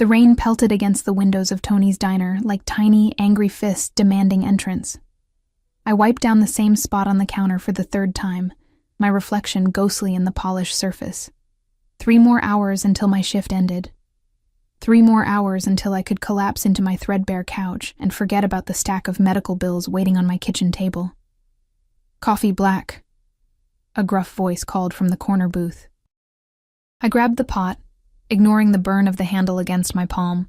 The rain pelted against the windows of Tony's diner like tiny, angry fists demanding entrance. I wiped down the same spot on the counter for the third time, my reflection ghostly in the polished surface. 3 more hours until my shift ended. 3 more hours until I could collapse into my threadbare couch and forget about the stack of medical bills waiting on my kitchen table. "Coffee black," a gruff voice called from the corner booth. I grabbed the pot, ignoring the burn of the handle against my palm.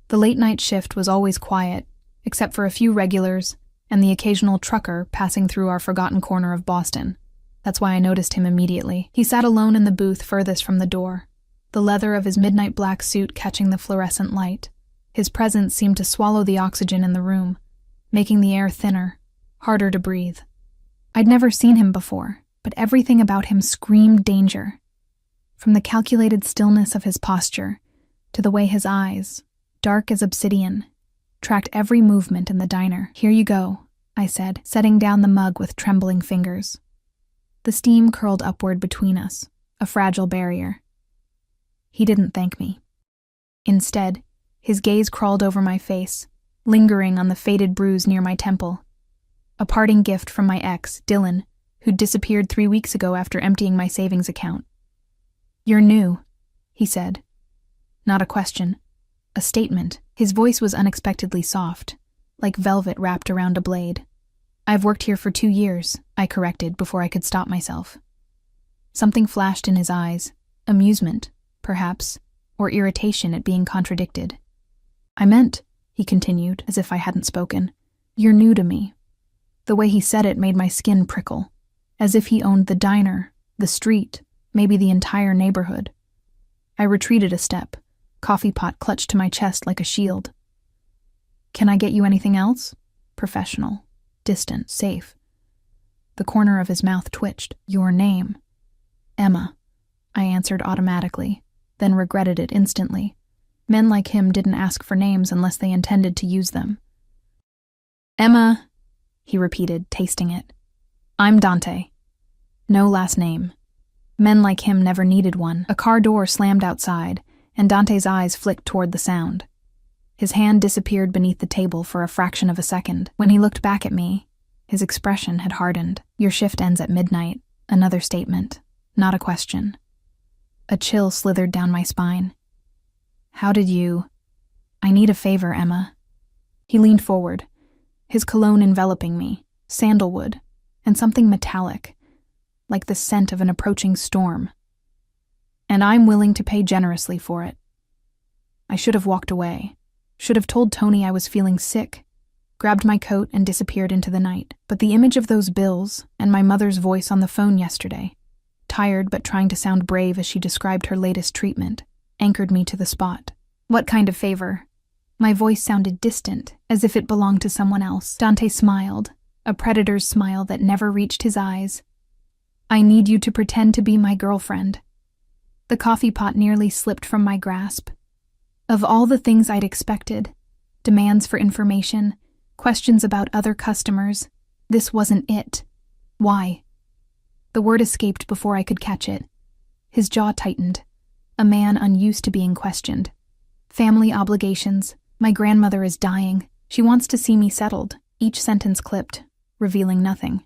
The late-night shift was always quiet, except for a few regulars and the occasional trucker passing through our forgotten corner of Boston. That's why I noticed him immediately. He sat alone in the booth furthest from the door, the leather of his midnight black suit catching the fluorescent light. His presence seemed to swallow the oxygen in the room, making the air thinner, harder to breathe. I'd never seen him before, but everything about him screamed danger. From the calculated stillness of his posture to the way his eyes, dark as obsidian, tracked every movement in the diner. "Here you go," I said, setting down the mug with trembling fingers. The steam curled upward between us, a fragile barrier. He didn't thank me. Instead, his gaze crawled over my face, lingering on the faded bruise near my temple. A parting gift from my ex, Dylan, who'd disappeared 3 weeks ago after emptying my savings account. "You're new," he said. Not a question, a statement. His voice was unexpectedly soft, like velvet wrapped around a blade. "I've worked here for 2 years, I corrected before I could stop myself. Something flashed in his eyes, amusement, perhaps, or irritation at being contradicted. "I meant," he continued, as if I hadn't spoken, "you're new to me." The way he said it made my skin prickle, as if he owned the diner, the street, maybe the entire neighborhood. I retreated a step, coffee pot clutched to my chest like a shield. "Can I get you anything else?" Professional, distant, safe. The corner of his mouth twitched. "Your name?" "Emma," I answered automatically, then regretted it instantly. Men like him didn't ask for names unless they intended to use them. "Emma," he repeated, tasting it. "I'm Dante." No last name. Men like him never needed one. A car door slammed outside, and Dante's eyes flicked toward the sound. His hand disappeared beneath the table for a fraction of a second. When he looked back at me, his expression had hardened. "Your shift ends at midnight." Another statement, not a question. A chill slithered down my spine. "How did you—" "I need a favor, Emma." He leaned forward, his cologne enveloping me, sandalwood, and something metallic, like the scent of an approaching storm. "And I'm willing to pay generously for it." I should have walked away, should have told Tony I was feeling sick, grabbed my coat and disappeared into the night. But the image of those bills and my mother's voice on the phone yesterday, tired but trying to sound brave as she described her latest treatment, anchored me to the spot. "What kind of favor?" My voice sounded distant, as if it belonged to someone else. Dante smiled, a predator's smile that never reached his eyes. "I need you to pretend to be my girlfriend." The coffee pot nearly slipped from my grasp. Of all the things I'd expected, demands for information, questions about other customers, this wasn't it. Why? The word escaped before I could catch it. His jaw tightened, a man unused to being questioned. "Family obligations. My grandmother is dying. She wants to see me settled." Each sentence clipped, revealing nothing.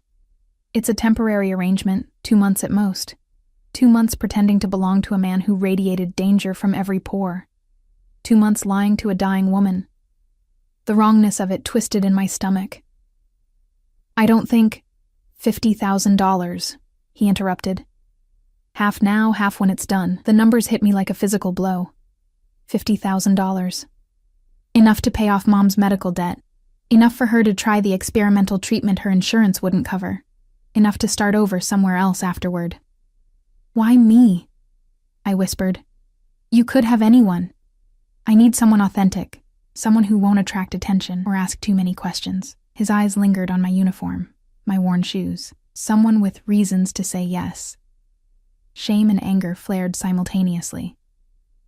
"It's a temporary arrangement, 2 months at most. 2 months pretending to belong to a man who radiated danger from every pore. 2 months lying to a dying woman." The wrongness of it twisted in my stomach. "I don't think—" $50,000, he interrupted. "Half now, half when it's done." The numbers hit me like a physical blow. $50,000. Enough to pay off Mom's medical debt. Enough for her to try the experimental treatment her insurance wouldn't cover. Enough to start over somewhere else afterward. "Why me?" I whispered. "You could have anyone. I need someone authentic, someone who won't attract attention or ask too many questions." His eyes lingered on my uniform, my worn shoes. Someone with reasons to say yes. Shame and anger flared simultaneously.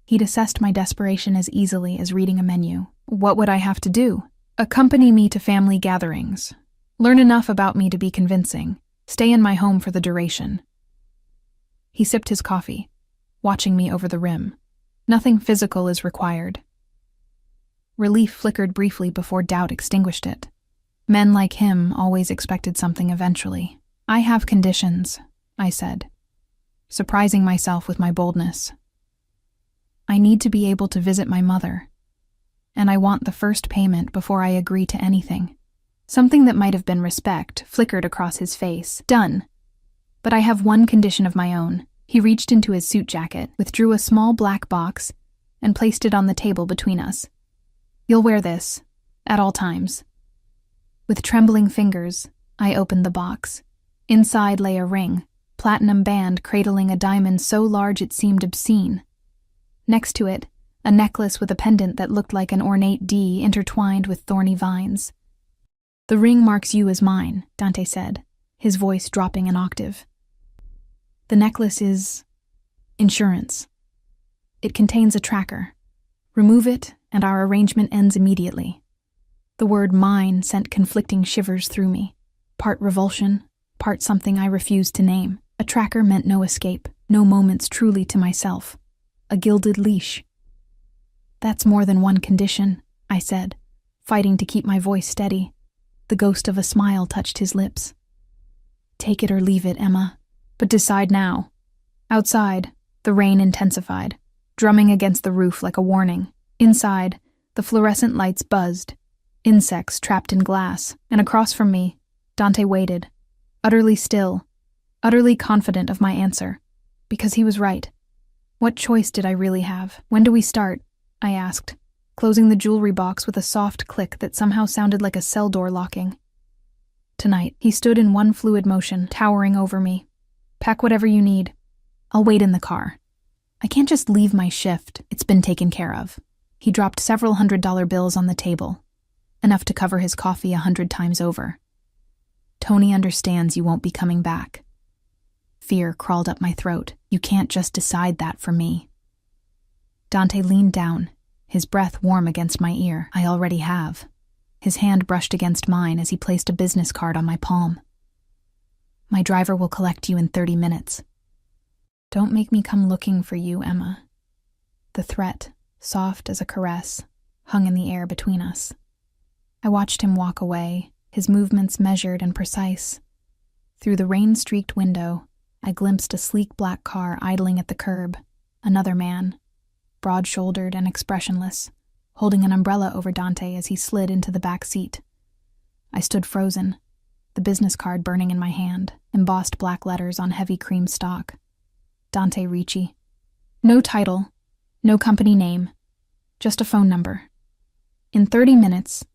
He'd assessed my desperation as easily as reading a menu. What would I have to do? Accompany me to family gatherings. Learn enough about me to be convincing. Stay in my home for the duration. He sipped his coffee, watching me over the rim. Nothing physical is required. Relief flickered briefly before doubt extinguished it. Men like him always expected something eventually. I have conditions, I said, surprising myself with my boldness. I need to be able to visit my mother, and I want the first payment before I agree to anything. Something that might have been respect flickered across his face. Done. But I have one condition of my own. He reached into his suit jacket, withdrew a small black box, and placed it on the table between us. You'll wear this, at all times. With trembling fingers, I opened the box. Inside lay a ring, platinum band cradling a diamond so large it seemed obscene. Next to it, a necklace with a pendant that looked like an ornate D intertwined with thorny vines. The ring marks you as mine, Dante said, his voice dropping an octave. The necklace is insurance. It contains a tracker. Remove it, and our arrangement ends immediately. The word mine sent conflicting shivers through me, part revulsion, part something I refused to name. A tracker meant no escape, no moments truly to myself. A gilded leash. That's more than one condition, I said, fighting to keep my voice steady. The ghost of a smile touched his lips. Take it or leave it, Emma, but decide now. Outside, the rain intensified, drumming against the roof like a warning. Inside, the fluorescent lights buzzed, insects trapped in glass, and across from me, Dante waited, utterly still, utterly confident of my answer, because he was right. What choice did I really have? When do we start? I asked, closing the jewelry box with a soft click that somehow sounded like a cell door locking. Tonight, he stood in one fluid motion, towering over me. Pack whatever you need. I'll wait in the car. I can't just leave my shift. It's been taken care of. He dropped several $100 bills on the table, enough to cover his coffee 100 times over. Tony understands you won't be coming back. Fear crawled up my throat. You can't just decide that for me. Dante leaned down, his breath warm against my ear. I already have. His hand brushed against mine as he placed a business card on my palm. My driver will collect you in 30 minutes. Don't make me come looking for you, Emma. The threat, soft as a caress, hung in the air between us. I watched him walk away, his movements measured and precise. Through the rain-streaked window, I glimpsed a sleek black car idling at the curb. Another man, broad-shouldered and expressionless, holding an umbrella over Dante as he slid into the back seat. I stood frozen, the business card burning in my hand, embossed black letters on heavy cream stock. Dante Ricci. No title, no company name, just a phone number. In 30 minutes,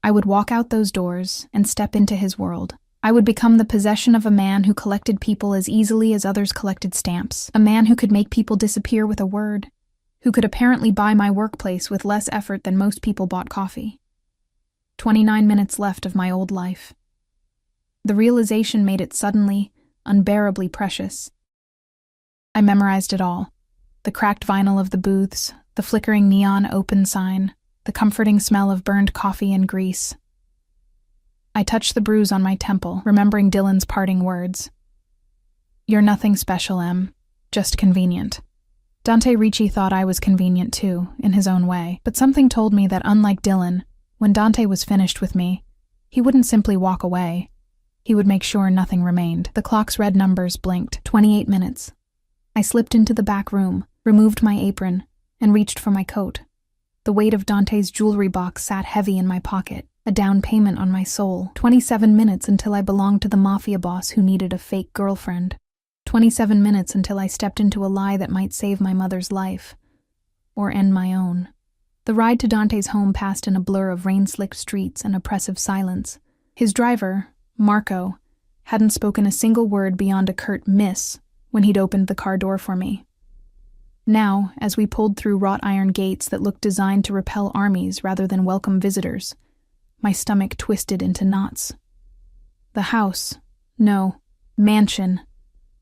I would walk out those doors and step into his world. I would become the possession of a man who collected people as easily as others collected stamps, a man who could make people disappear with a word, who could apparently buy my workplace with less effort than most people bought coffee. 29 minutes left of my old life. The realization made it suddenly, unbearably precious. I memorized it all. The cracked vinyl of the booths, the flickering neon open sign, the comforting smell of burned coffee and grease. I touched the bruise on my temple, remembering Dylan's parting words. You're nothing special, Em. Just convenient. Dante Ricci thought I was convenient too, in his own way, but something told me that unlike Dylan, when Dante was finished with me, he wouldn't simply walk away. He would make sure nothing remained. The clock's red numbers blinked. 28 minutes. I slipped into the back room, removed my apron, and reached for my coat. The weight of Dante's jewelry box sat heavy in my pocket, a down payment on my soul. 27 minutes until I belonged to the Mafia boss who needed a fake girlfriend. 27 minutes until I stepped into a lie that might save my mother's life, or end my own. The ride to Dante's home passed in a blur of rain-slicked streets and oppressive silence. His driver, Marco, hadn't spoken a single word beyond a curt miss when he'd opened the car door for me. Now, as we pulled through wrought iron gates that looked designed to repel armies rather than welcome visitors, my stomach twisted into knots. The house, no, mansion,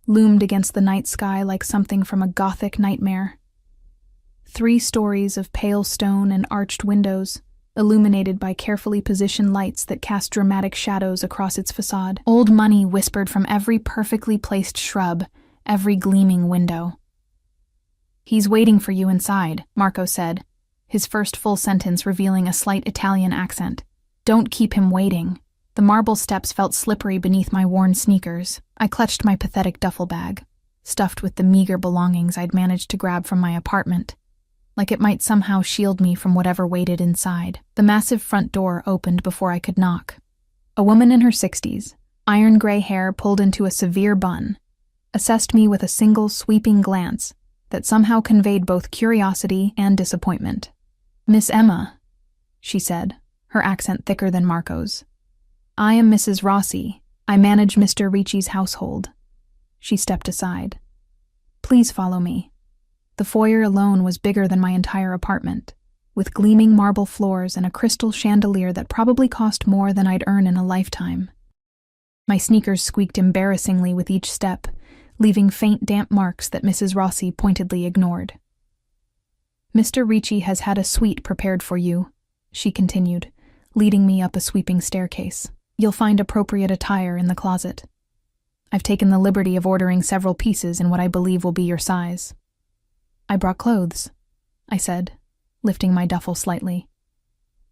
loomed against the night sky like something from a Gothic nightmare. 3 stories of pale stone and arched windows, illuminated by carefully positioned lights that cast dramatic shadows across its facade. Old money whispered from every perfectly placed shrub, every gleaming window. "He's waiting for you inside," Marco said, his first full sentence revealing a slight Italian accent. "Don't keep him waiting." The marble steps felt slippery beneath my worn sneakers. I clutched my pathetic duffel bag, stuffed with the meager belongings I'd managed to grab from my apartment, like it might somehow shield me from whatever waited inside. The massive front door opened before I could knock. A woman in her 60s, iron gray hair pulled into a severe bun, assessed me with a single sweeping glance that somehow conveyed both curiosity and disappointment. "Miss Emma," she said, her accent thicker than Marco's. "I am Mrs. Rossi. I manage Mr. Ricci's household." She stepped aside. "Please follow me." The foyer alone was bigger than my entire apartment, with gleaming marble floors and a crystal chandelier that probably cost more than I'd earn in a lifetime. My sneakers squeaked embarrassingly with each step, leaving faint damp marks that Mrs. Rossi pointedly ignored. "Mr. Ricci has had a suite prepared for you," she continued, leading me up a sweeping staircase. "You'll find appropriate attire in the closet. I've taken the liberty of ordering several pieces in what I believe will be your size." "I brought clothes," I said, lifting my duffel slightly.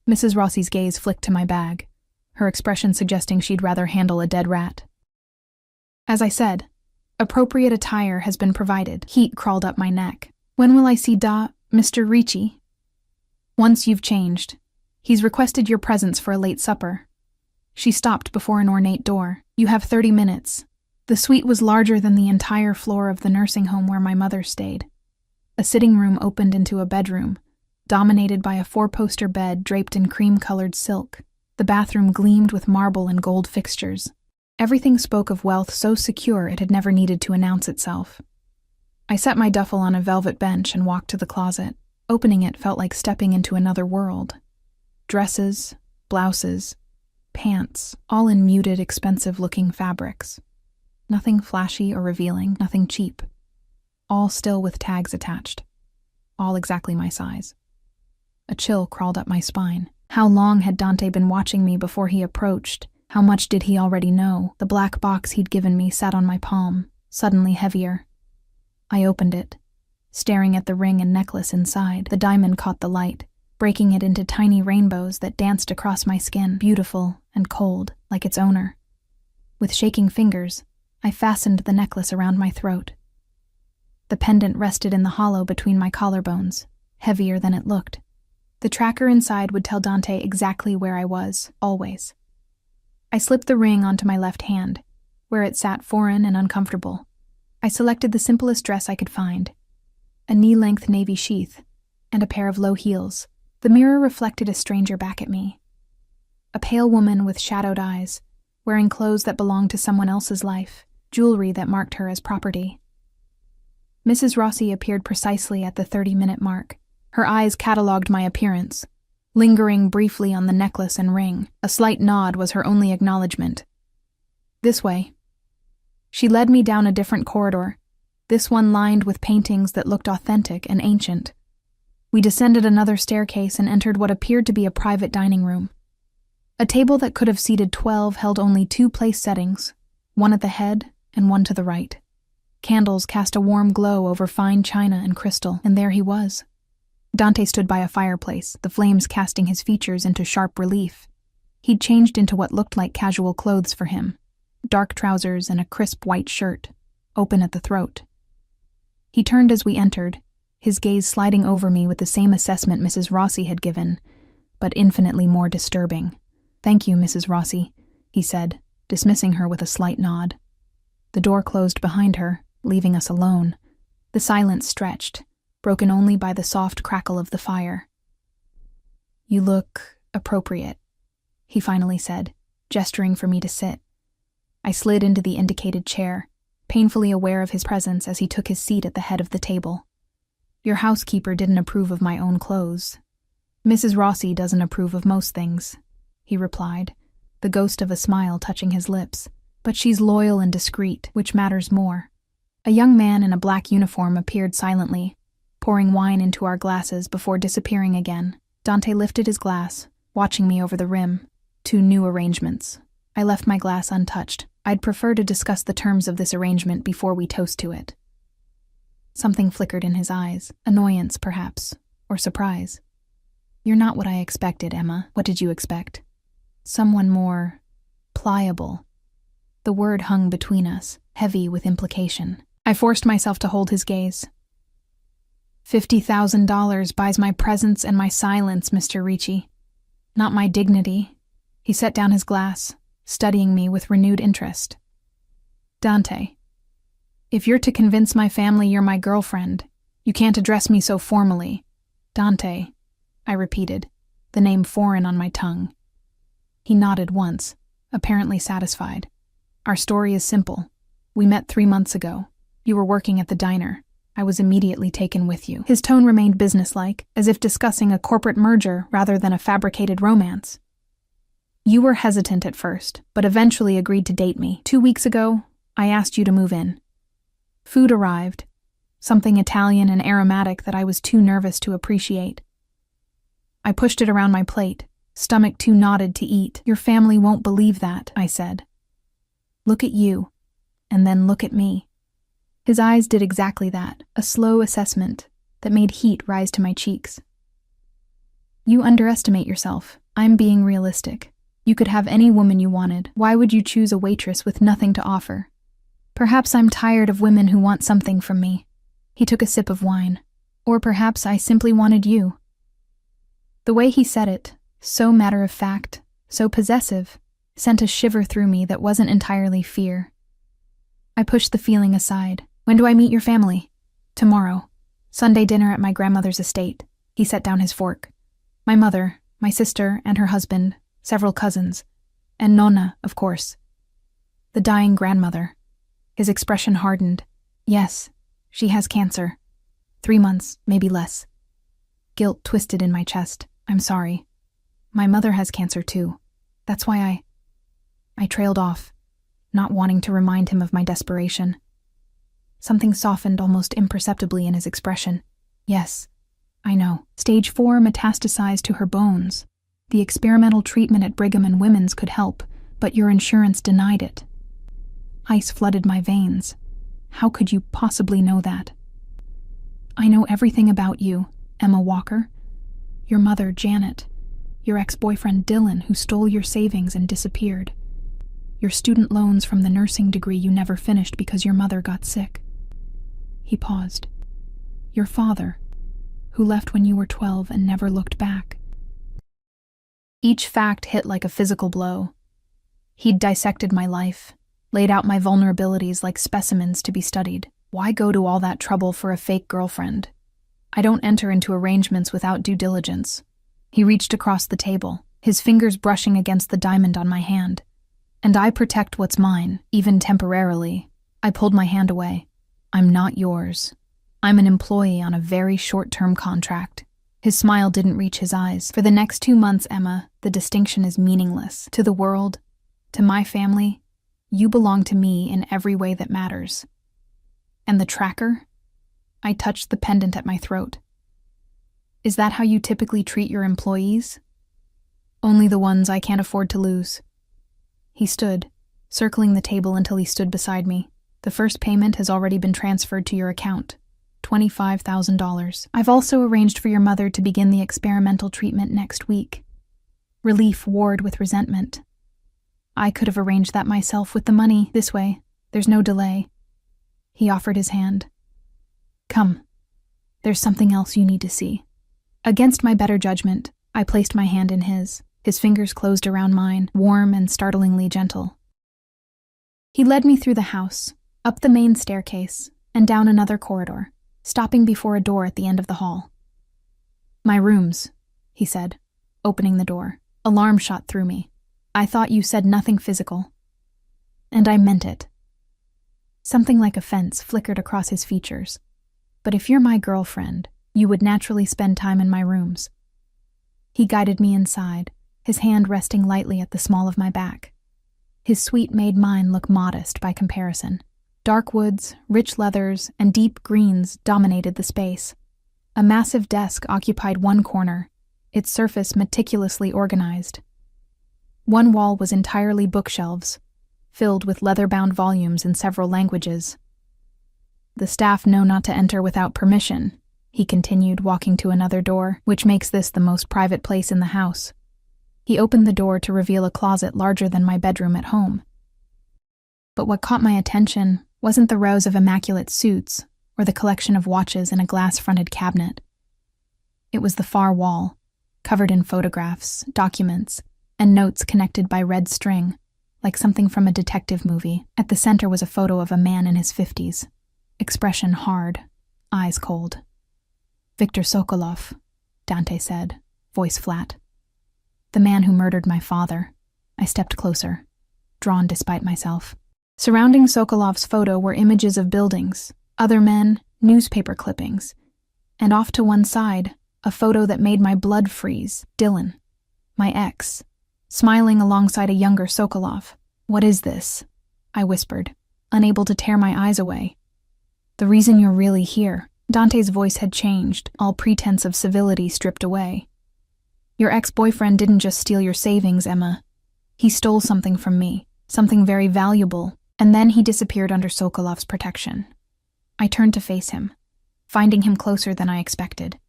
Mrs. Rossi's gaze flicked to my bag, her expression suggesting she'd rather handle a dead rat. As I said, appropriate attire has been provided. Heat crawled up my neck. "When will I see Mr. Ricci?" "Once you've changed. He's requested your presence for a late supper." She stopped before an ornate door. "You have 30 minutes. The suite was larger than the entire floor of the nursing home where my mother stayed. A sitting room opened into a bedroom, dominated by a 4-poster bed draped in cream-colored silk. The bathroom gleamed with marble and gold fixtures. Everything spoke of wealth so secure it had never needed to announce itself. I set my duffel on a velvet bench and walked to the closet. Opening it felt like stepping into another world. Dresses, blouses, pants, all in muted, expensive-looking fabrics. Nothing flashy or revealing, nothing cheap. All still with tags attached. All exactly my size. A chill crawled up my spine. How long had Dante been watching me before he approached? How much did he already know? The black box he'd given me sat on my palm, suddenly heavier. I opened it, staring at the ring and necklace inside. The diamond caught the light, breaking it into tiny rainbows that danced across my skin, beautiful and cold, like its owner. With shaking fingers, I fastened the necklace around my throat. The pendant rested in the hollow between my collarbones, heavier than it looked. The tracker inside would tell Dante exactly where I was, always. I slipped the ring onto my left hand, where it sat foreign and uncomfortable. I selected the simplest dress I could find, a knee-length navy sheath, and a pair of low heels. The mirror reflected a stranger back at me. A pale woman with shadowed eyes, wearing clothes that belonged to someone else's life, jewelry that marked her as property. Mrs. Rossi appeared precisely at the 30-minute mark. Her eyes catalogued my appearance, lingering briefly on the necklace and ring. A slight nod was her only acknowledgement. "This way." She led me down a different corridor, this one lined with paintings that looked authentic and ancient. We descended another staircase and entered what appeared to be a private dining room. A table that could have seated 12 held only 2 place settings, one at the head and one to the right. Candles cast a warm glow over fine china and crystal, and there he was. Dante stood by a fireplace, the flames casting his features into sharp relief. He'd changed into what looked like casual clothes for him, dark trousers and a crisp white shirt, open at the throat. He turned as we entered, his gaze sliding over me with the same assessment Mrs. Rossi had given, but infinitely more disturbing. "Thank you, Mrs. Rossi," he said, dismissing her with a slight nod. The door closed behind her, leaving us alone. The silence stretched, broken only by the soft crackle of the fire. "You look appropriate," he finally said, gesturing for me to sit. I slid into the indicated chair, painfully aware of his presence as he took his seat at the head of the table. "Your housekeeper didn't approve of my own clothes." "Mrs. Rossi doesn't approve of most things," he replied, the ghost of a smile touching his lips. "But she's loyal and discreet, which matters more." A young man in a black uniform appeared silently, pouring wine into our glasses before disappearing again. Dante lifted his glass, watching me over the rim. 2 new arrangements. I left my glass untouched. I'd prefer to discuss the terms of this arrangement before we toast to it. Something flickered in his eyes, annoyance perhaps, or surprise. "You're not what I expected, Emma. What did you expect?" "Someone more pliable." The word hung between us, heavy with implication. I forced myself to hold his gaze. $50,000 buys my presence and my silence, Mr. Ricci. Not my dignity. He set down his glass, studying me with renewed interest. "Dante, if you're to convince my family you're my girlfriend, you can't address me so formally." "Dante," I repeated, the name foreign on my tongue. He nodded once, apparently satisfied. "Our story is simple. We met 3 months ago. You were working at the diner. I was immediately taken with you." His tone remained businesslike, as if discussing a corporate merger rather than a fabricated romance. "You were hesitant at first, but eventually agreed to date me. 2 weeks ago, I asked you to move in. Food arrived, something Italian and aromatic that I was too nervous to appreciate. I pushed it around my plate, stomach too knotted to eat. Your family won't believe that," I said. "Look at you, and then look at me." His eyes did exactly that, a slow assessment that made heat rise to my cheeks. "You underestimate yourself. I'm being realistic. You could have any woman you wanted. Why would you choose a waitress with nothing to offer? Perhaps I'm tired of women who want something from me." He took a sip of wine. "Or perhaps I simply wanted you." The way he said it, so matter-of-fact, so possessive, sent a shiver through me that wasn't entirely fear. I pushed the feeling aside. "When do I meet your family?" "Tomorrow. Sunday dinner at my grandmother's estate." He set down his fork. "My mother, my sister and her husband, several cousins, and Nonna, of course." The dying grandmother. His expression hardened. "Yes, she has cancer. 3 months, maybe less." Guilt twisted in my chest. "I'm sorry. My mother has cancer too. That's why I trailed off, not wanting to remind him of my desperation. Something softened almost imperceptibly in his expression. "Yes, I know. Stage 4 metastasized to her bones. The experimental treatment at Brigham and Women's could help, but your insurance denied it." Ice flooded my veins. "How could you possibly know that?" "I know everything about you, Emma Walker. Your mother, Janet. Your ex-boyfriend, Dylan, who stole your savings and disappeared. Your student loans from the nursing degree you never finished because your mother got sick." He paused. "Your father, who left when you were 12 and never looked back." Each fact hit like a physical blow. He'd dissected my life, laid out my vulnerabilities like specimens to be studied. Why go to all that trouble for a fake girlfriend? I don't enter into arrangements without due diligence. He reached across the table, his fingers brushing against the diamond on my hand. "And I protect what's mine, even temporarily." I pulled my hand away. "I'm not yours. I'm an employee on a very short-term contract." His smile didn't reach his eyes. "For the next 2 months, Emma, the distinction is meaningless. To the world, to my family, you belong to me in every way that matters." "And the tracker?" I touched the pendant at my throat. "Is that how you typically treat your employees?" "Only the ones I can't afford to lose." He stood, circling the table until he stood beside me. "The first payment has already been transferred to your account. $25,000. I've also arranged for your mother to begin the experimental treatment next week." Relief warred with resentment. "I could have arranged that myself with the money. This way, there's no delay." He offered his hand. "Come. There's something else you need to see." Against my better judgment, I placed my hand in his. His fingers closed around mine, warm and startlingly gentle. He led me through the house, up the main staircase, and down another corridor, stopping before a door at the end of the hall. "My rooms," he said, opening the door. Alarm shot through me. "I thought you said nothing physical." And I meant it. Something like offense flickered across his features. "But if you're my girlfriend, you would naturally spend time in my rooms." He guided me inside, his hand resting lightly at the small of my back. His suite made mine look modest by comparison. Dark woods, rich leathers, and deep greens dominated the space. A massive desk occupied one corner, its surface meticulously organized. One wall was entirely bookshelves, filled with leather-bound volumes in several languages. The staff know not to enter without permission, he continued, walking to another door, which makes this the most private place in the house. He opened the door to reveal a closet larger than my bedroom at home. But what caught my attention wasn't the rows of immaculate suits or the collection of watches in a glass-fronted cabinet. It was the far wall, covered in photographs, documents, and notes connected by red string, like something from a detective movie. At the center was a photo of a man in his 50s, expression hard, eyes cold. "Viktor Sokolov," Dante said, voice flat. "The man who murdered my father." I stepped closer, drawn despite myself. Surrounding Sokolov's photo were images of buildings, other men, newspaper clippings, and off to one side, a photo that made my blood freeze, Dylan, my ex, smiling alongside a younger Sokolov. "What is this?" I whispered, unable to tear my eyes away. "The reason you're really here." Dante's voice had changed, all pretense of civility stripped away. "Your ex-boyfriend didn't just steal your savings, Emma. He stole something from me, something very valuable, and then he disappeared under Sokolov's protection." I turned to face him, finding him closer than I expected.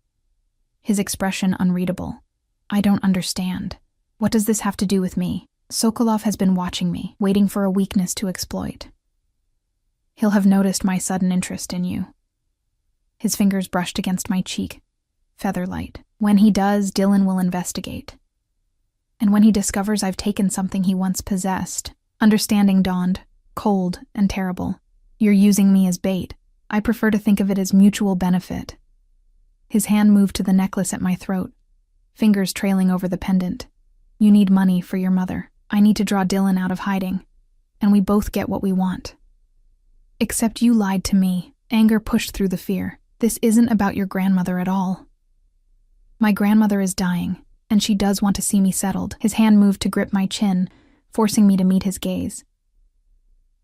His expression unreadable. "I don't understand. What does this have to do with me? Sokolov has been watching me, waiting for a weakness to exploit. He'll have noticed my sudden interest in you." His fingers brushed against my cheek, feather light. "When he does, Dylan will investigate. And when he discovers I've taken something he once possessed," understanding dawned, cold and terrible. "You're using me as bait. I prefer to think of it as mutual benefit." His hand moved to the necklace at my throat, fingers trailing over the pendant. "You need money for your mother. I need to draw Dylan out of hiding, and we both get what we want. Except you lied to me." Anger pushed through the fear. "This isn't about your grandmother at all." "My grandmother is dying, and she does want to see me settled." His hand moved to grip my chin, forcing me to meet his gaze.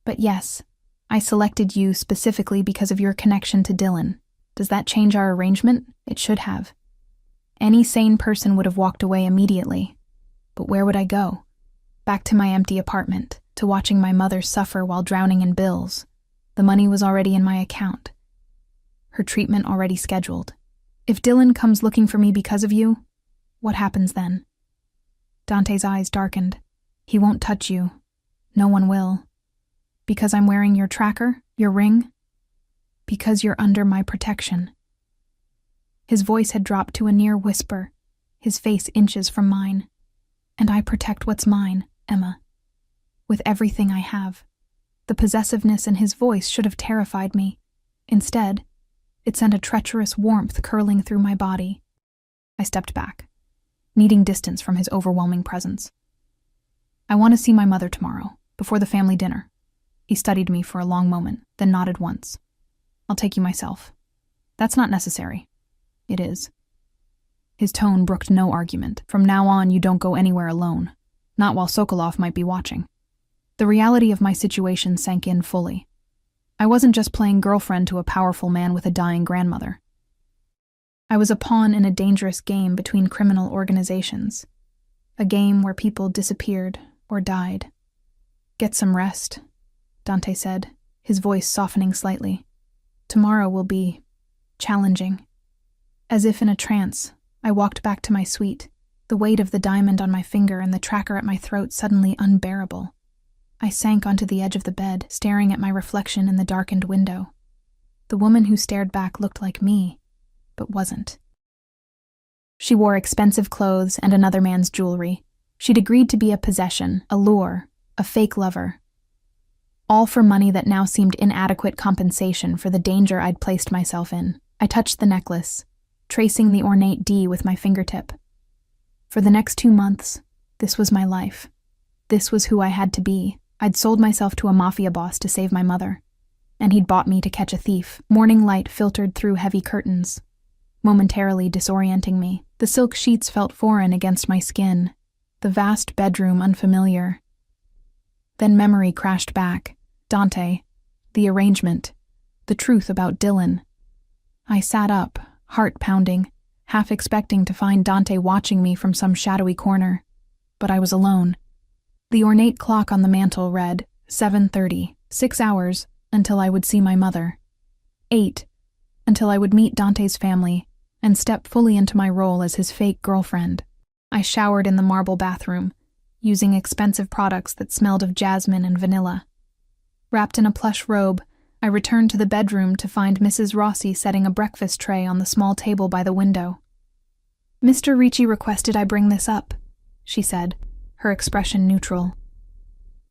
"But yes, I selected you specifically because of your connection to Dylan. Does that change our arrangement? It should have. Any sane person would have walked away immediately. But where would I go? Back to my empty apartment, to watching my mother suffer while drowning in bills. The money was already in my account. Her treatment already scheduled. If Dylan comes looking for me because of you, what happens then?" Dante's eyes darkened. "He won't touch you. No one will. Because I'm wearing your tracker, your ring? Because you're under my protection." His voice had dropped to a near whisper, his face inches from mine. "And I protect what's mine, Emma. With everything I have." The possessiveness in his voice should have terrified me. Instead, it sent a treacherous warmth curling through my body. I stepped back, needing distance from his overwhelming presence. "I want to see my mother tomorrow, before the family dinner." He studied me for a long moment, then nodded once. "I'll take you myself." "That's not necessary." "It is." His tone brooked no argument. "From now on, you don't go anywhere alone. Not while Sokolov might be watching." The reality of my situation sank in fully. I wasn't just playing girlfriend to a powerful man with a dying grandmother. I was a pawn in a dangerous game between criminal organizations. A game where people disappeared or died. "Get some rest," Dante said, his voice softening slightly. "Tomorrow will be challenging." As if in a trance, I walked back to my suite, the weight of the diamond on my finger and the tracker at my throat suddenly unbearable. I sank onto the edge of the bed, staring at my reflection in the darkened window. The woman who stared back looked like me, but wasn't. She wore expensive clothes and another man's jewelry. She'd agreed to be a possession, a lure, a fake lover. All for money that now seemed inadequate compensation for the danger I'd placed myself in. I touched the necklace, tracing the ornate D with my fingertip. For the next 2 months, this was my life. This was who I had to be. I'd sold myself to a Mafia boss to save my mother, and he'd bought me to catch a thief. Morning light filtered through heavy curtains, momentarily disorienting me. The silk sheets felt foreign against my skin, the vast bedroom unfamiliar. Then memory crashed back. Dante, the arrangement, the truth about Dylan. I sat up, heart pounding, half expecting to find Dante watching me from some shadowy corner. But I was alone. The ornate clock on the mantel read 7:30, 6 hours until I would see my mother. 8, until I would meet Dante's family and step fully into my role as his fake girlfriend. I showered in the marble bathroom, using expensive products that smelled of jasmine and vanilla. Wrapped in a plush robe, I returned to the bedroom to find Mrs. Rossi setting a breakfast tray on the small table by the window. "Mr. Ricci requested I bring this up," she said, her expression neutral.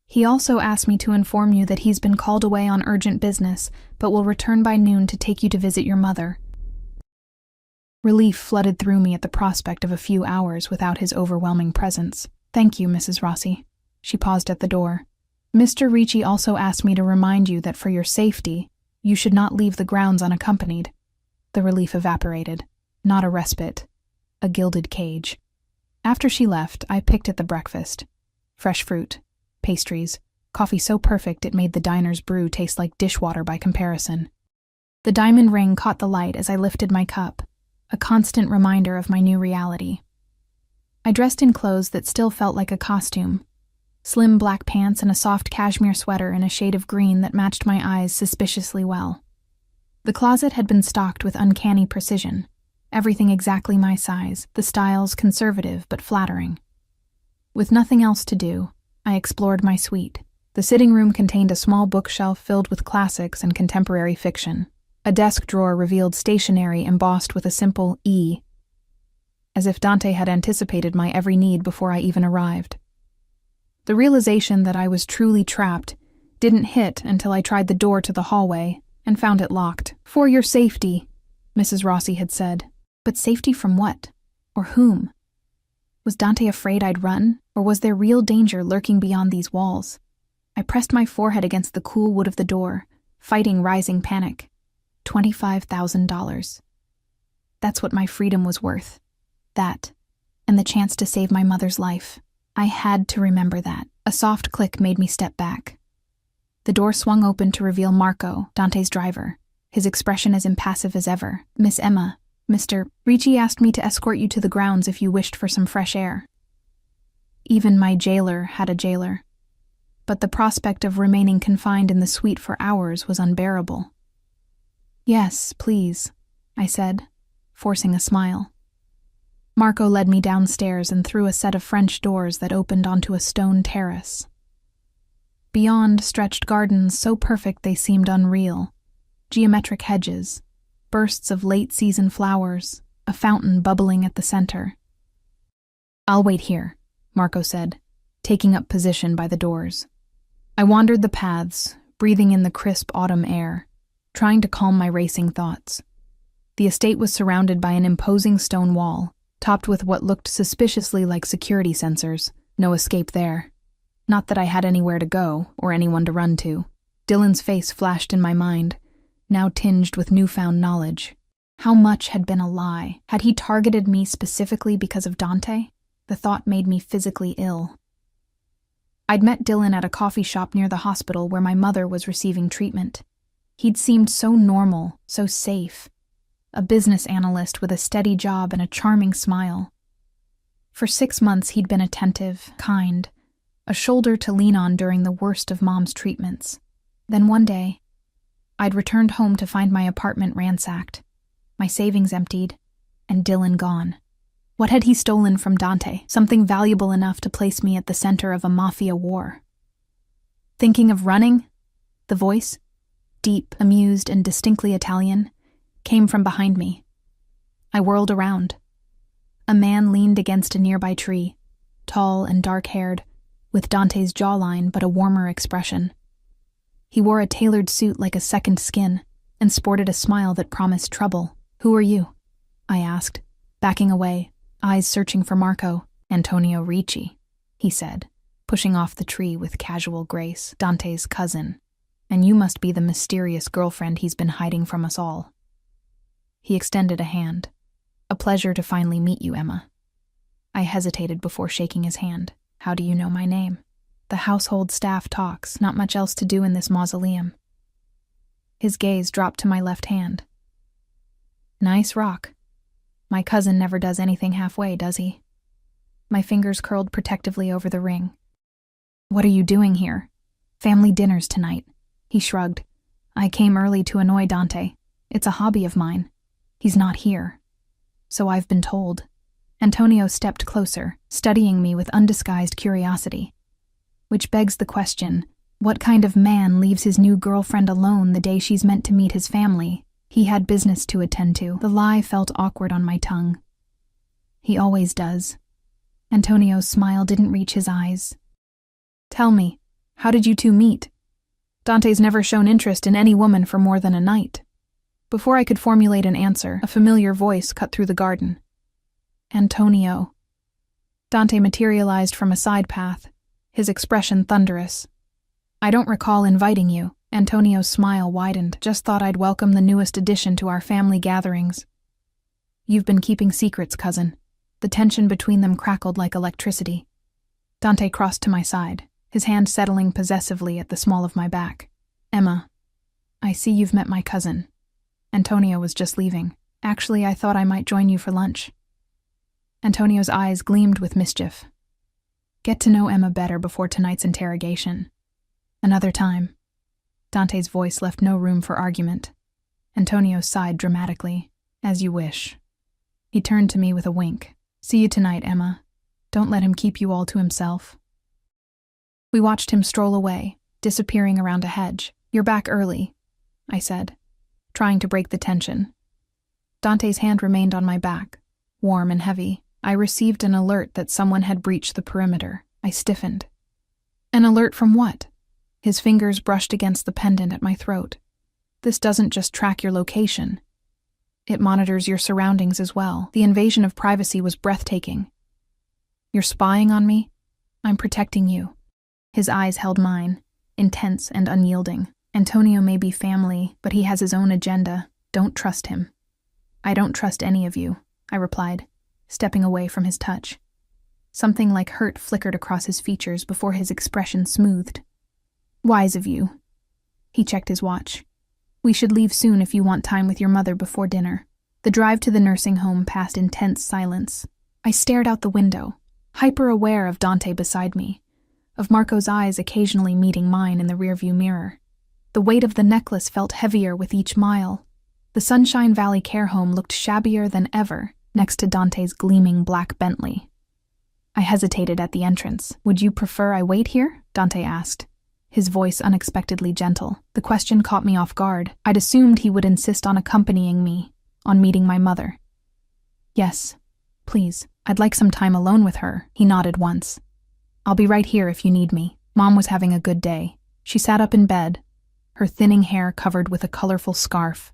"He also asked me to inform you that he's been called away on urgent business, but will return by noon to take you to visit your mother." Relief flooded through me at the prospect of a few hours without his overwhelming presence. "Thank you, Mrs. Rossi." She paused at the door. "Mr. Ricci also asked me to remind you that for your safety, you should not leave the grounds unaccompanied." The relief evaporated. Not a respite. A gilded cage. After she left, I picked at the breakfast. Fresh fruit, pastries, coffee so perfect it made the diner's brew taste like dishwater by comparison. The diamond ring caught the light as I lifted my cup, a constant reminder of my new reality. I dressed in clothes that still felt like a costume. Slim black pants and a soft cashmere sweater in a shade of green that matched my eyes suspiciously well. The closet had been stocked with uncanny precision. Everything exactly my size, the styles conservative but flattering. With nothing else to do, I explored my suite. The sitting room contained a small bookshelf filled with classics and contemporary fiction. A desk drawer revealed stationery embossed with a simple E, as if Dante had anticipated my every need before I even arrived. The realization that I was truly trapped didn't hit until I tried the door to the hallway and found it locked. "For your safety," Mrs. Rossi had said. But safety from what? Or whom? Was Dante afraid I'd run, or was there real danger lurking beyond these walls? I pressed my forehead against the cool wood of the door, fighting rising panic. $25,000. That's what my freedom was worth. That, and the chance to save my mother's life. I had to remember that. A soft click made me step back. The door swung open to reveal Marco, Dante's driver, his expression as impassive as ever. "Miss Emma, Mr. Ricci asked me to escort you to the grounds if you wished for some fresh air." Even my jailer had a jailer. But the prospect of remaining confined in the suite for hours was unbearable. "Yes, please," I said, forcing a smile. Marco led me downstairs and through a set of French doors that opened onto a stone terrace. Beyond stretched gardens so perfect they seemed unreal, geometric hedges, bursts of late-season flowers, a fountain bubbling at the center. "I'll wait here," Marco said, taking up position by the doors. I wandered the paths, breathing in the crisp autumn air, trying to calm my racing thoughts. The estate was surrounded by an imposing stone wall, topped with what looked suspiciously like security sensors. No escape there. Not that I had anywhere to go or anyone to run to. Dylan's face flashed in my mind, now tinged with newfound knowledge. How much had been a lie? Had he targeted me specifically because of Dante? The thought made me physically ill. I'd met Dylan at a coffee shop near the hospital where my mother was receiving treatment. He'd seemed so normal, so safe. A business analyst with a steady job and a charming smile. For 6 months he'd been attentive, kind, a shoulder to lean on during the worst of Mom's treatments. Then one day, I'd returned home to find my apartment ransacked, my savings emptied, and Dylan gone. What had he stolen from Dante? Something valuable enough to place me at the center of a Mafia war. Thinking of running? The voice, deep, amused, and distinctly Italian, came from behind me. I whirled around. A man leaned against a nearby tree, tall and dark-haired, with Dante's jawline but a warmer expression. He wore a tailored suit like a second skin, and sported a smile that promised trouble. "Who are you?" I asked, backing away, eyes searching for Marco. "Antonio Ricci," he said, pushing off the tree with casual grace. "Dante's cousin. And you must be the mysterious girlfriend he's been hiding from us all." He extended a hand. "A pleasure to finally meet you, Emma." I hesitated before shaking his hand. "How do you know my name?" "The household staff talks, not much else to do in this mausoleum." His gaze dropped to my left hand. "Nice rock. My cousin never does anything halfway, does he?" My fingers curled protectively over the ring. "What are you doing here?" "Family dinners tonight." He shrugged. "I came early to annoy Dante. It's a hobby of mine. He's not here. So I've been told. Antonio stepped closer, studying me with undisguised curiosity. Which begs the question, what kind of man leaves his new girlfriend alone the day she's meant to meet his family? He had business to attend to. The lie felt awkward on my tongue. He always does. Antonio's smile didn't reach his eyes. Tell me, how did you two meet? Dante's never shown interest in any woman for more than a night. Before I could formulate an answer, a familiar voice cut through the garden. Antonio. Dante materialized from a side path, his expression thunderous. I don't recall inviting you. Antonio's smile widened. Just thought I'd welcome the newest addition to our family gatherings. You've been keeping secrets, cousin. The tension between them crackled like electricity. Dante crossed to my side, his hand settling possessively at the small of my back. Emma, I see you've met my cousin. Antonio was just leaving. Actually, I thought I might join you for lunch. Antonio's eyes gleamed with mischief. Get to know Emma better before tonight's interrogation. Another time. Dante's voice left no room for argument. Antonio sighed dramatically. As you wish. He turned to me with a wink. See you tonight, Emma. Don't let him keep you all to himself. We watched him stroll away, disappearing around a hedge. You're back early, I said, trying to break the tension. Dante's hand remained on my back, warm and heavy. I received an alert that someone had breached the perimeter. I stiffened. An alert from what? His fingers brushed against the pendant at my throat. This doesn't just track your location. It monitors your surroundings as well. The invasion of privacy was breathtaking. You're spying on me? I'm protecting you. His eyes held mine, intense and unyielding. Antonio may be family, but he has his own agenda. Don't trust him. I don't trust any of you, I replied, stepping away from his touch. Something like hurt flickered across his features before his expression smoothed. Wise of you. He checked his watch. We should leave soon if you want time with your mother before dinner. The drive to the nursing home passed in tense silence. I stared out the window, hyper-aware of Dante beside me, of Marco's eyes occasionally meeting mine in the rearview mirror. The weight of the necklace felt heavier with each mile. The Sunshine Valley care home looked shabbier than ever next to Dante's gleaming black Bentley. I hesitated at the entrance. Would you prefer I wait here? Dante asked, his voice unexpectedly gentle. The question caught me off guard. I'd assumed he would insist on accompanying me, on meeting my mother. Yes, please. I'd like some time alone with her. He nodded once. I'll be right here if you need me. Mom was having a good day. She sat up in bed, her thinning hair covered with a colorful scarf,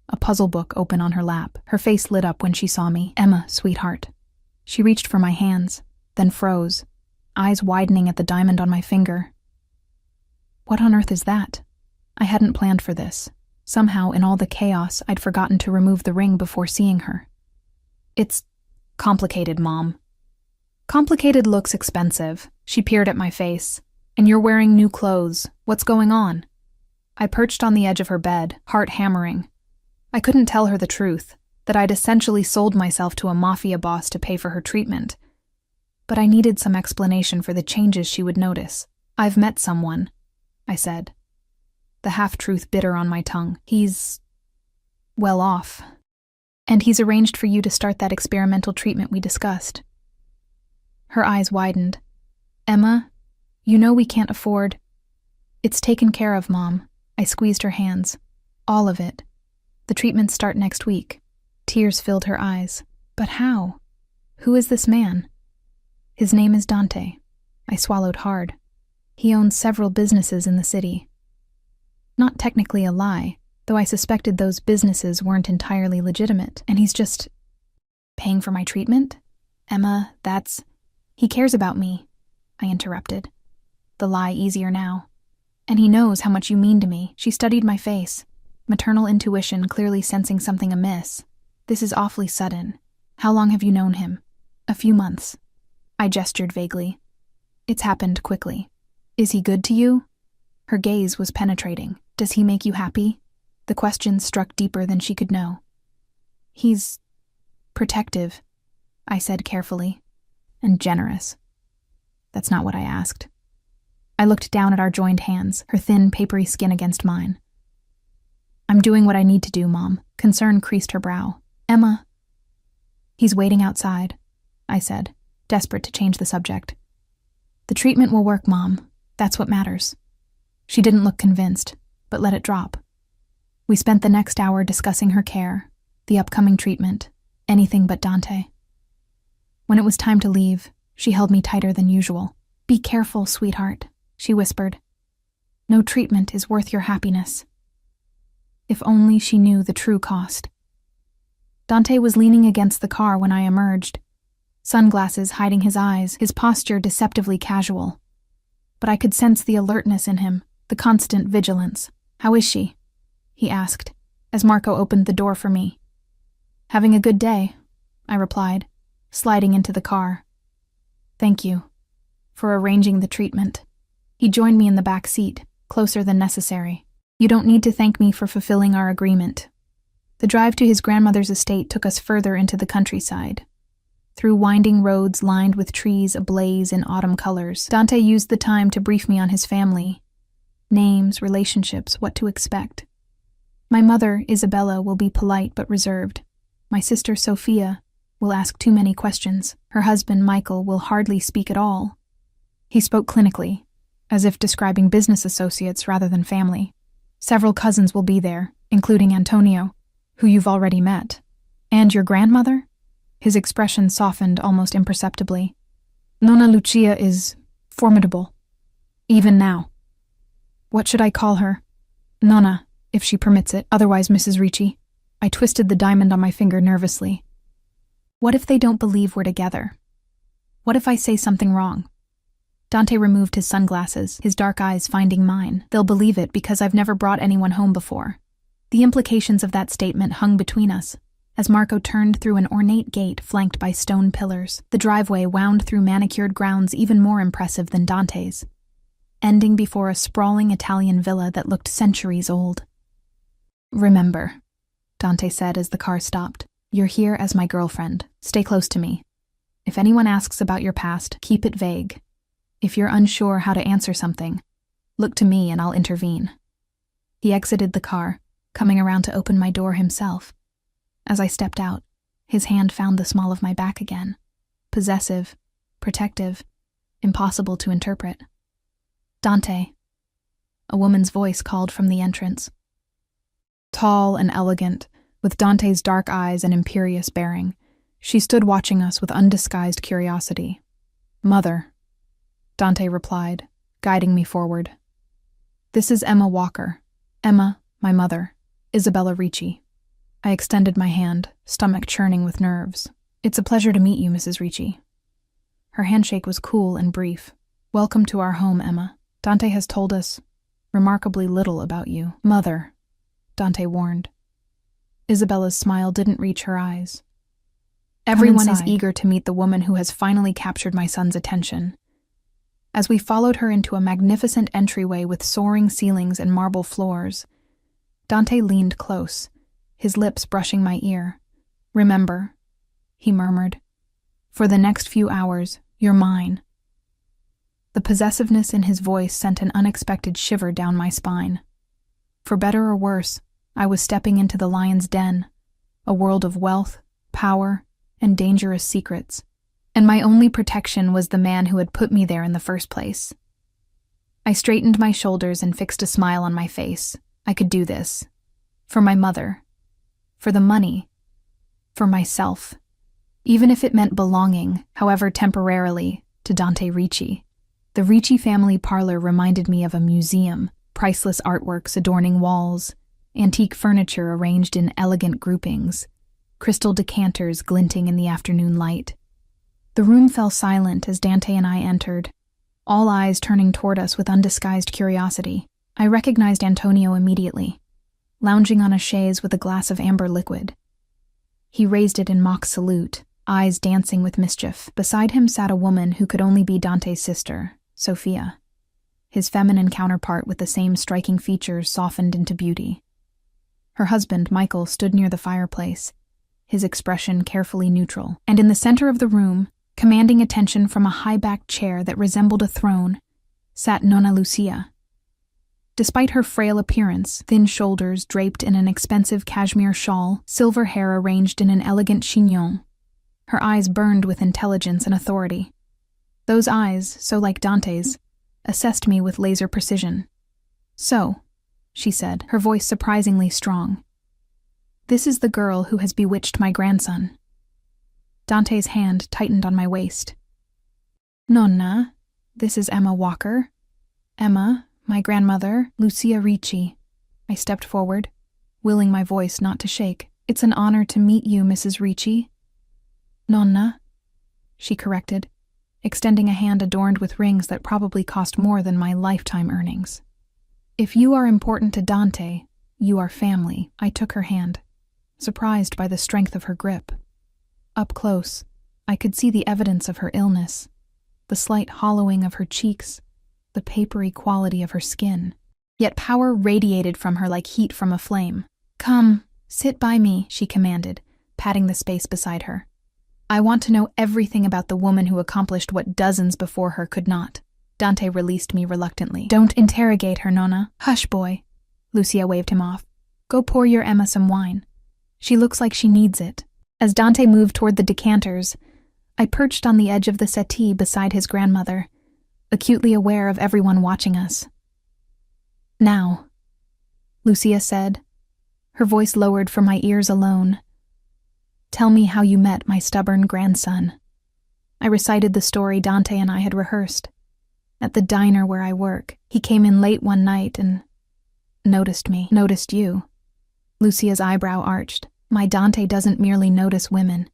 a puzzle book open on her lap. Her face lit up when she saw me. Emma, sweetheart. She reached for my hands, then froze, eyes widening at the diamond on my finger. What on earth is that? I hadn't planned for this. Somehow, in all the chaos, I'd forgotten to remove the ring before seeing her. It's complicated, Mom. Complicated looks expensive. She peered at my face. And you're wearing new clothes. What's going on? I perched on the edge of her bed, heart hammering. I couldn't tell her the truth, that I'd essentially sold myself to a Mafia boss to pay for her treatment. But I needed some explanation for the changes she would notice. I've met someone, I said, the half-truth bitter on my tongue. He's well off. And he's arranged for you to start that experimental treatment we discussed. Her eyes widened. Emma, you know we can't afford. It's taken care of, Mom. I squeezed her hands. All of it. The treatments start next week. Tears filled her eyes. But how? Who is this man? His name is Dante. I swallowed hard. He owns several businesses in the city. Not technically a lie, though I suspected those businesses weren't entirely legitimate, and he's just paying for my treatment? Emma, He cares about me, I interrupted. The lie easier now. And he knows how much you mean to me. She studied my face, maternal intuition clearly sensing something amiss. This is awfully sudden. How long have you known him? A few months. I gestured vaguely. It's happened quickly. Is he good to you? Her gaze was penetrating. Does he make you happy? The question struck deeper than she could know. He's protective, I said carefully, and generous. That's not what I asked. I looked down at our joined hands, her thin, papery skin against mine. I'm doing what I need to do, Mom. Concern creased her brow. Emma. He's waiting outside, I said, desperate to change the subject. The treatment will work, Mom. That's what matters. She didn't look convinced, but let it drop. We spent the next hour discussing her care, the upcoming treatment, anything but Dante. When it was time to leave, she held me tighter than usual. Be careful, sweetheart, she whispered. No treatment is worth your happiness. If only she knew the true cost. Dante was leaning against the car when I emerged, sunglasses hiding his eyes, his posture deceptively casual. But I could sense the alertness in him, the constant vigilance. How is she? He asked, as Marco opened the door for me. Having a good day, I replied, sliding into the car. Thank you for arranging the treatment. He joined me in the back seat, closer than necessary. You don't need to thank me for fulfilling our agreement. The drive to his grandmother's estate took us further into the countryside. Through winding roads lined with trees ablaze in autumn colors, Dante used the time to brief me on his family. Names, relationships, what to expect. My mother, Isabella, will be polite but reserved. My sister, Sophia, will ask too many questions. Her husband, Michael, will hardly speak at all. He spoke clinically, as if describing business associates rather than family. Several cousins will be there, including Antonio, who you've already met. And your grandmother? His expression softened almost imperceptibly. Nonna Lucia is formidable. Even now. What should I call her? Nonna, if she permits it, otherwise Mrs. Ricci. I twisted the diamond on my finger nervously. What if they don't believe we're together? What if I say something wrong? Dante removed his sunglasses, his dark eyes finding mine. They'll believe it because I've never brought anyone home before. The implications of that statement hung between us. As Marco turned through an ornate gate flanked by stone pillars, the driveway wound through manicured grounds even more impressive than Dante's, ending before a sprawling Italian villa that looked centuries old. Remember, Dante said as the car stopped, you're here as my girlfriend. Stay close to me. If anyone asks about your past, keep it vague. If you're unsure how to answer something, look to me and I'll intervene. He exited the car, coming around to open my door himself. As I stepped out, his hand found the small of my back again. Possessive, protective, impossible to interpret. Dante. A woman's voice called from the entrance. Tall and elegant, with Dante's dark eyes and imperious bearing, she stood watching us with undisguised curiosity. Mother, Dante replied, guiding me forward. This is Emma Walker. Emma, my mother, Isabella Ricci. I extended my hand, stomach churning with nerves. It's a pleasure to meet you, Mrs. Ricci. Her handshake was cool and brief. Welcome to our home, Emma. Dante has told us remarkably little about you. Mother, Dante warned. Isabella's smile didn't reach her eyes. Everyone is eager to meet the woman who has finally captured my son's attention. As we followed her into a magnificent entryway with soaring ceilings and marble floors, Dante leaned close, his lips brushing my ear. Remember, he murmured, for the next few hours, you're mine. The possessiveness in his voice sent an unexpected shiver down my spine. For better or worse, I was stepping into the lion's den, a world of wealth, power, and dangerous secrets, and my only protection was the man who had put me there in the first place. I straightened my shoulders and fixed a smile on my face. I could do this. For my mother. For the money. For myself. Even if it meant belonging, however temporarily, to Dante Ricci. The Ricci family parlor reminded me of a museum, priceless artworks adorning walls, antique furniture arranged in elegant groupings, crystal decanters glinting in the afternoon light. The room fell silent as Dante and I entered, all eyes turning toward us with undisguised curiosity. I recognized Antonio immediately, lounging on a chaise with a glass of amber liquid. He raised it in mock salute, eyes dancing with mischief. Beside him sat a woman who could only be Dante's sister, Sophia, his feminine counterpart with the same striking features softened into beauty. Her husband, Michael, stood near the fireplace, his expression carefully neutral, and in the center of the room, commanding attention from a high-backed chair that resembled a throne, sat Nonna Lucia. Despite her frail appearance, thin shoulders draped in an expensive cashmere shawl, silver hair arranged in an elegant chignon, her eyes burned with intelligence and authority. Those eyes, so like Dante's, assessed me with laser precision. "So," she said, her voice surprisingly strong, "this is the girl who has bewitched my grandson." Dante's hand tightened on my waist. "Nonna, this is Emma Walker. Emma, my grandmother, Lucia Ricci." I stepped forward, willing my voice not to shake. "It's an honor to meet you, Mrs. Ricci." "Nonna," she corrected, extending a hand adorned with rings that probably cost more than my lifetime earnings. "If you are important to Dante, you are family." I took her hand, surprised by the strength of her grip. Up close, I could see the evidence of her illness, the slight hollowing of her cheeks, the papery quality of her skin. Yet power radiated from her like heat from a flame. "Come, sit by me," she commanded, patting the space beside her. "I want to know everything about the woman who accomplished what dozens before her could not." Dante released me reluctantly. "Don't interrogate her, Nonna." "Hush, boy." Lucia waved him off. "Go pour your Emma some wine. She looks like she needs it." As Dante moved toward the decanters, I perched on the edge of the settee beside his grandmother, acutely aware of everyone watching us. "Now," Lucia said, her voice lowered for my ears alone, "tell me how you met my stubborn grandson." I recited the story Dante and I had rehearsed. At the diner where I work, he came in late one night and noticed me. "Noticed you." Lucia's eyebrow arched. "My Dante doesn't merely notice women.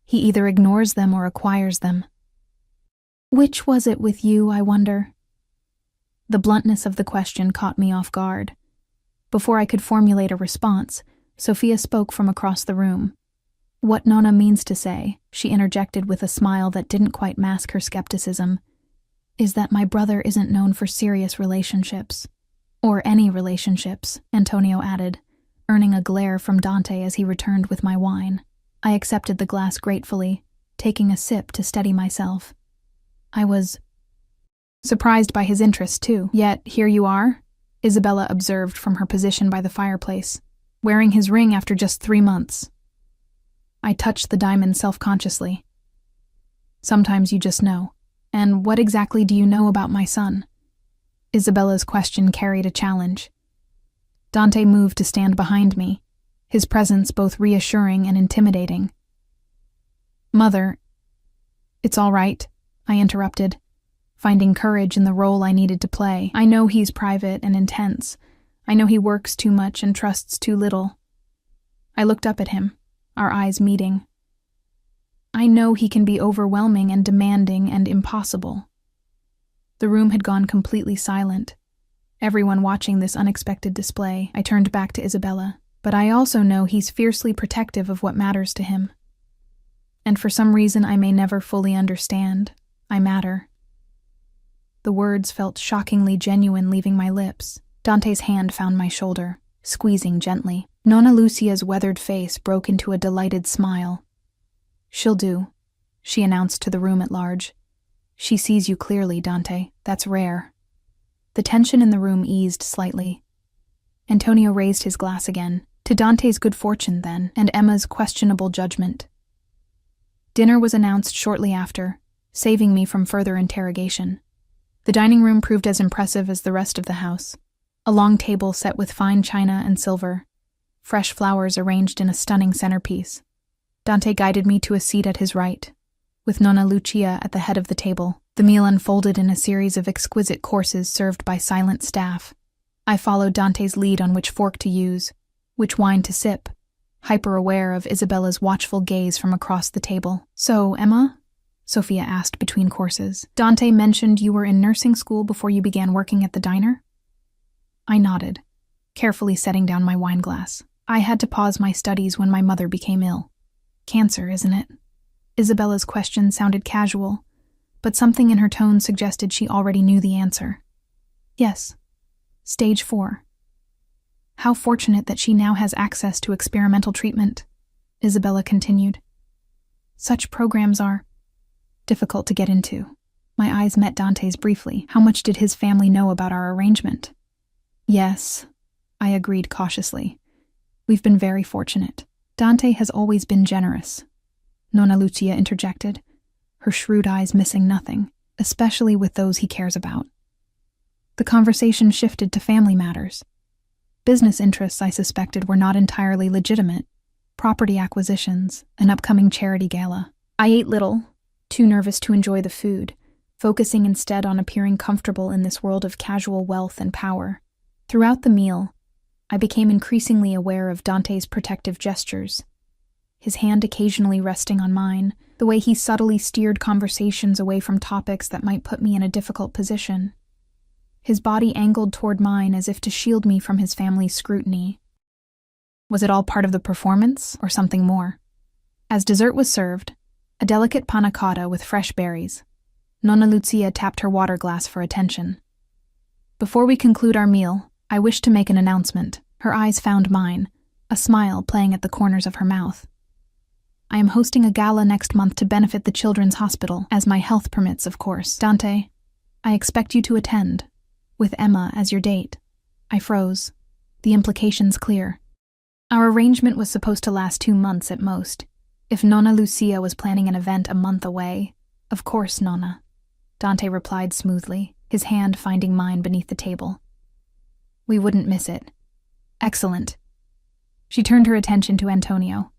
He either ignores them or acquires them." "Which was it with you, I wonder?" The bluntness of the question caught me off guard. Before I could formulate a response, Sophia spoke from across the room. "What Nonna means to say," she interjected with a smile that didn't quite mask her skepticism, "is that my brother isn't known for serious relationships. Or any relationships," Antonio added, earning a glare from Dante as he returned with my wine. I accepted the glass gratefully, taking a sip to steady myself. I was surprised by his interest, too. "Yet here you are," Isabella observed from her position by the fireplace, "wearing his ring after just 3 months. I touched the diamond self-consciously. "Sometimes you just know. And what exactly do you know about my son?" Isabella's question carried a challenge. Dante moved to stand behind me, his presence both reassuring and intimidating. "Mother—" "It's all right," I interrupted, finding courage in the role I needed to play. "I know he's private and intense. I know he works too much and trusts too little." I looked up at him, our eyes meeting. "I know he can be overwhelming and demanding and impossible." The room had gone completely silent, everyone watching this unexpected display. I turned back to Isabella. "But I also know he's fiercely protective of what matters to him. And for some reason I may never fully understand, I matter." The words felt shockingly genuine leaving my lips. Dante's hand found my shoulder, squeezing gently. Nonna Lucia's weathered face broke into a delighted smile. "She'll do," she announced to the room at large. "She sees you clearly, Dante. That's rare." The tension in the room eased slightly. Antonio raised his glass again, to Dante's good fortune then, and Emma's questionable judgment. Dinner was announced shortly after, saving me from further interrogation. The dining room proved as impressive as the rest of the house. A long table set with fine china and silver, fresh flowers arranged in a stunning centerpiece. Dante guided me to a seat at his right, with Nonna Lucia at the head of the table. The meal unfolded in a series of exquisite courses served by silent staff. I followed Dante's lead on which fork to use, which wine to sip, hyper-aware of Isabella's watchful gaze from across the table. "So, Emma?" Sophia asked between courses. "Dante mentioned you were in nursing school before you began working at the diner?" I nodded, carefully setting down my wine glass. "I had to pause my studies when my mother became ill. Cancer, isn't it?" Isabella's question sounded casual, but something in her tone suggested she already knew the answer. "Yes. Stage 4. How fortunate that she now has access to experimental treatment," Isabella continued. "Such programs are difficult to get into." My eyes met Dante's briefly. How much did his family know about our arrangement? Yes, I agreed cautiously. We've been very fortunate. Dante has always been generous. Nonna Lucia interjected, her shrewd eyes missing nothing, especially with those he cares about. The conversation shifted to family matters. Business interests I suspected were not entirely legitimate. Property acquisitions, an upcoming charity gala. I ate little, too nervous to enjoy the food, focusing instead on appearing comfortable in this world of casual wealth and power. Throughout the meal, I became increasingly aware of Dante's protective gestures. His hand occasionally resting on mine, the way he subtly steered conversations away from topics that might put me in a difficult position. His body angled toward mine as if to shield me from his family's scrutiny. Was it all part of the performance, or something more? As dessert was served, a delicate panna cotta with fresh berries, Nonna Lucia tapped her water glass for attention. Before we conclude our meal, I wish to make an announcement. Her eyes found mine, a smile playing at the corners of her mouth. I am hosting a gala next month to benefit the Children's Hospital, as my health permits, of course. Dante, I expect you to attend, with Emma as your date. I froze. The implications clear. Our arrangement was supposed to last 2 months at most. If Nonna Lucia was planning an event a month away, of course, Nonna. Dante replied smoothly, his hand finding mine beneath the table. We wouldn't miss it. Excellent. She turned her attention to Antonio.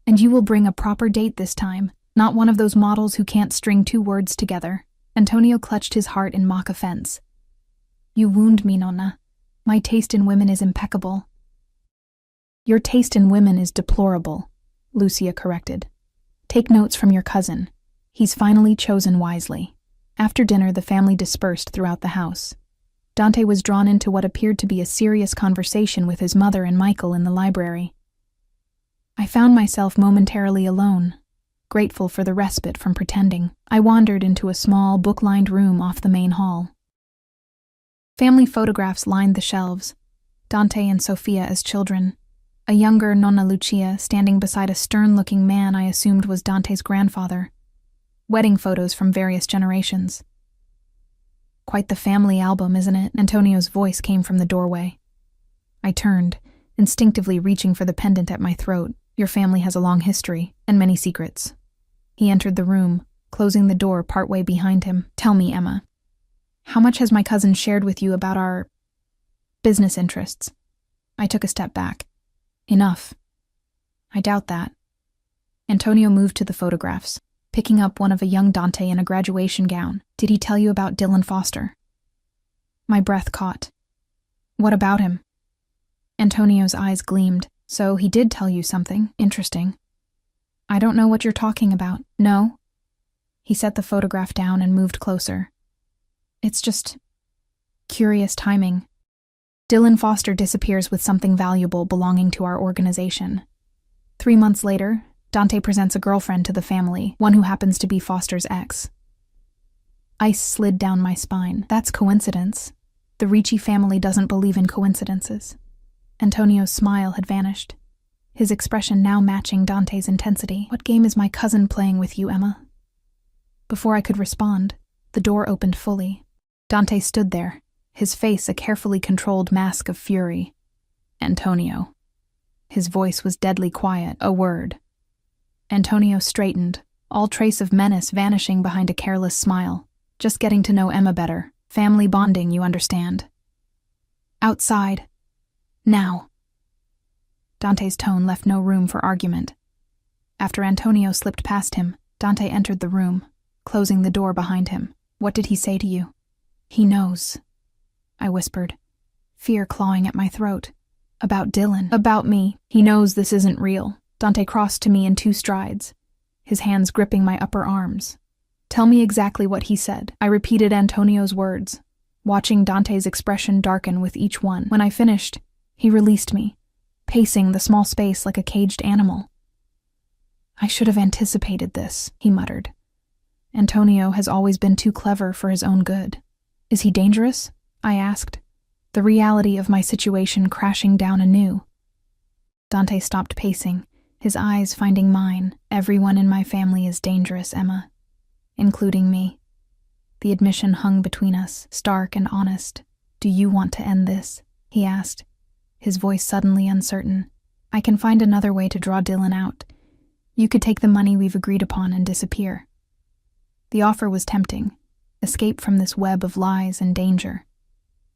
And you will bring a proper date this time, not one of those models who can't string 2 words together. Antonio clutched his heart in mock offense. You wound me, Nonna. My taste in women is impeccable. Your taste in women is deplorable, Lucia corrected. Take notes from your cousin. He's finally chosen wisely. After dinner, the family dispersed throughout the house. Dante was drawn into what appeared to be a serious conversation with his mother and Michael in the library. I found myself momentarily alone, grateful for the respite from pretending. I wandered into a small, book-lined room off the main hall. Family photographs lined the shelves, Dante and Sofia as children, a younger Nonna Lucia standing beside a stern-looking man I assumed was Dante's grandfather, wedding photos from various generations. Quite the family album, isn't it? Antonio's voice came from the doorway. I turned, instinctively reaching for the pendant at my throat. Your family has a long history, and many secrets. He entered the room, closing the door partway behind him. Tell me, Emma, how much has my cousin shared with you about our business interests? I took a step back. Enough. I doubt that. Antonio moved to the photographs, picking up one of a young Dante in a graduation gown. Did he tell you about Dylan Foster? My breath caught. What about him? Antonio's eyes gleamed. So he did tell you something interesting. I don't know what you're talking about. No? He set the photograph down and moved closer. It's just curious timing. Dylan Foster disappears with something valuable belonging to our organization. 3 months later, Dante presents a girlfriend to the family, one who happens to be Foster's ex. Ice slid down my spine. That's coincidence. The Ricci family doesn't believe in coincidences. Antonio's smile had vanished, his expression now matching Dante's intensity. What game is my cousin playing with you, Emma? Before I could respond, the door opened fully. Dante stood there, his face a carefully controlled mask of fury. Antonio. His voice was deadly quiet, a word. Antonio straightened, all trace of menace vanishing behind a careless smile. Just getting to know Emma better. Family bonding, you understand. Outside. Now. Dante's tone left no room for argument. After Antonio slipped past him, Dante entered the room, closing the door behind him. What did he say to you? He knows, I whispered, fear clawing at my throat. About Dylan. About me. He knows this isn't real. Dante crossed to me in 2 strides, his hands gripping my upper arms. Tell me exactly what he said. I repeated Antonio's words, watching Dante's expression darken with each one. When I finished, he released me, pacing the small space like a caged animal. I should have anticipated this, he muttered. Antonio has always been too clever for his own good. Is he dangerous? I asked, the reality of my situation crashing down anew. Dante stopped pacing, his eyes finding mine. Everyone in my family is dangerous, Emma, including me. The admission hung between us, stark and honest. Do you want to end this? he asked, his voice suddenly uncertain. I can find another way to draw Dylan out. You could take the money we've agreed upon and disappear. The offer was tempting, escape from this web of lies and danger.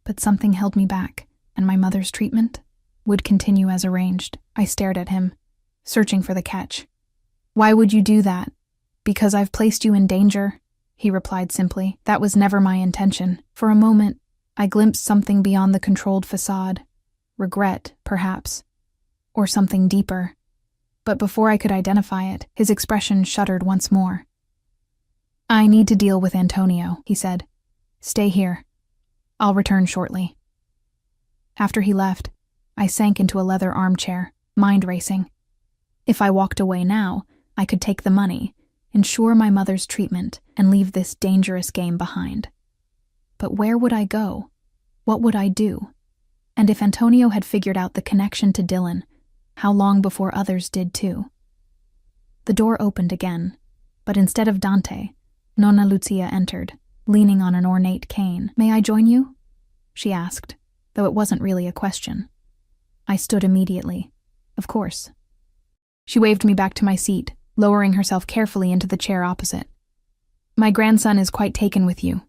But something held me back, and my mother's treatment would continue as arranged. I stared at him, searching for the catch. Why would you do that? Because I've placed you in danger, he replied simply. That was never my intention. For a moment, I glimpsed something beyond the controlled facade. Regret, perhaps. Or something deeper. But before I could identify it, his expression shuddered once more. I need to deal with Antonio, he said. Stay here. I'll return shortly. After he left, I sank into a leather armchair, mind racing. If I walked away now, I could take the money, ensure my mother's treatment, and leave this dangerous game behind. But where would I go? What would I do? And if Antonio had figured out the connection to Dylan, how long before others did too? The door opened again, but instead of Dante, Nonna Lucia entered, leaning on an ornate cane. May I join you? She asked, though it wasn't really a question. I stood immediately. Of course. She waved me back to my seat, lowering herself carefully into the chair opposite. My grandson is quite taken with you,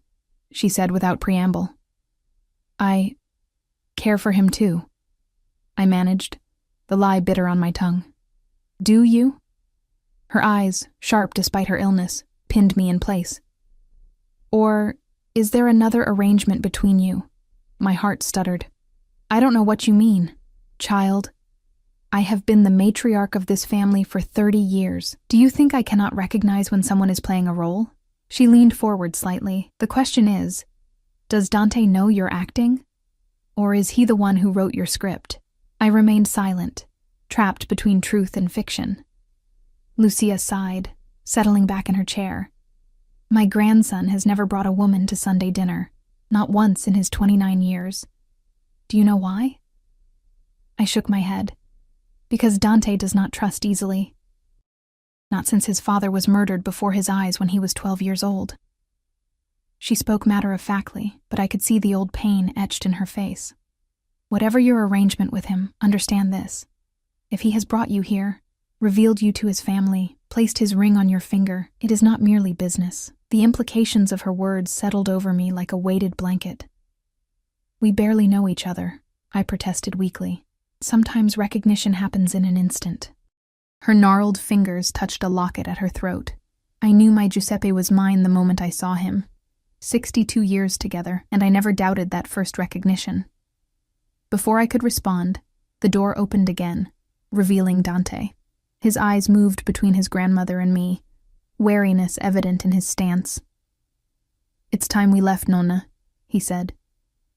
she said without preamble. I care for him too, I managed, the lie bitter on my tongue. Do you? Her eyes, sharp despite her illness, pinned me in place. Or is there another arrangement between you? My heart stuttered. I don't know what you mean, child. I have been the matriarch of this family for 30 years. Do you think I cannot recognize when someone is playing a role? She leaned forward slightly. The question is, does Dante know you're acting? Or is he the one who wrote your script? I remained silent, trapped between truth and fiction. Lucia sighed, settling back in her chair. My grandson has never brought a woman to Sunday dinner, not once in his 29 years. Do you know why? I shook my head. Because Dante does not trust easily. Not since his father was murdered before his eyes when he was 12 years old. She spoke matter-of-factly, but I could see the old pain etched in her face. Whatever your arrangement with him, understand this. If he has brought you here, revealed you to his family, placed his ring on your finger, it is not merely business. The implications of her words settled over me like a weighted blanket. We barely know each other, I protested weakly. Sometimes recognition happens in an instant. Her gnarled fingers touched a locket at her throat. I knew my Giuseppe was mine the moment I saw him. 62 years together, and I never doubted that first recognition. Before I could respond, the door opened again, revealing Dante. His eyes moved between his grandmother and me, wariness evident in his stance. It's time we left, Nonna, he said.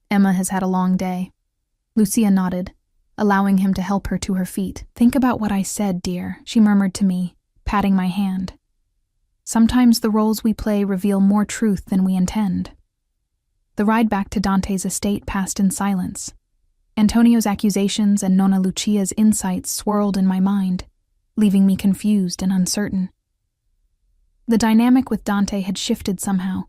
Emma has had a long day. Lucia nodded, allowing him to help her to her feet. Think about what I said, dear, she murmured to me, patting my hand. Sometimes the roles we play reveal more truth than we intend. The ride back to Dante's estate passed in silence. Antonio's accusations and Nonna Lucia's insights swirled in my mind, leaving me confused and uncertain. The dynamic with Dante had shifted somehow,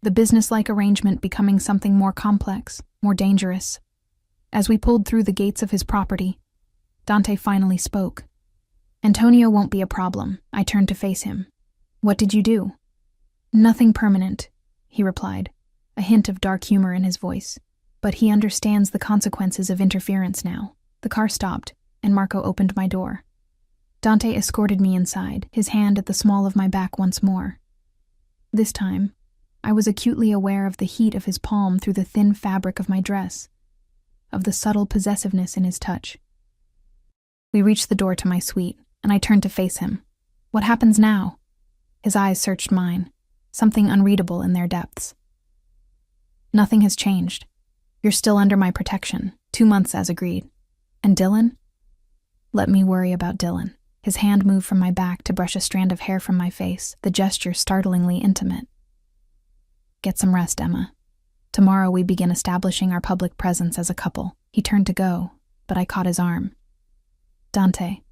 the business-like arrangement becoming something more complex, more dangerous. As we pulled through the gates of his property, Dante finally spoke. Antonio won't be a problem. I turned to face him. What did you do? Nothing permanent, he replied, a hint of dark humor in his voice. But he understands the consequences of interference now. The car stopped, and Marco opened my door. Dante escorted me inside, his hand at the small of my back once more. This time, I was acutely aware of the heat of his palm through the thin fabric of my dress, of the subtle possessiveness in his touch. We reached the door to my suite, and I turned to face him. What happens now? His eyes searched mine, something unreadable in their depths. Nothing has changed. You're still under my protection, 2 months as agreed. And Dylan? Let me worry about Dylan. His hand moved from my back to brush a strand of hair from my face, the gesture startlingly intimate. Get some rest, Emma. Tomorrow we begin establishing our public presence as a couple. He turned to go, but I caught his arm. Dante,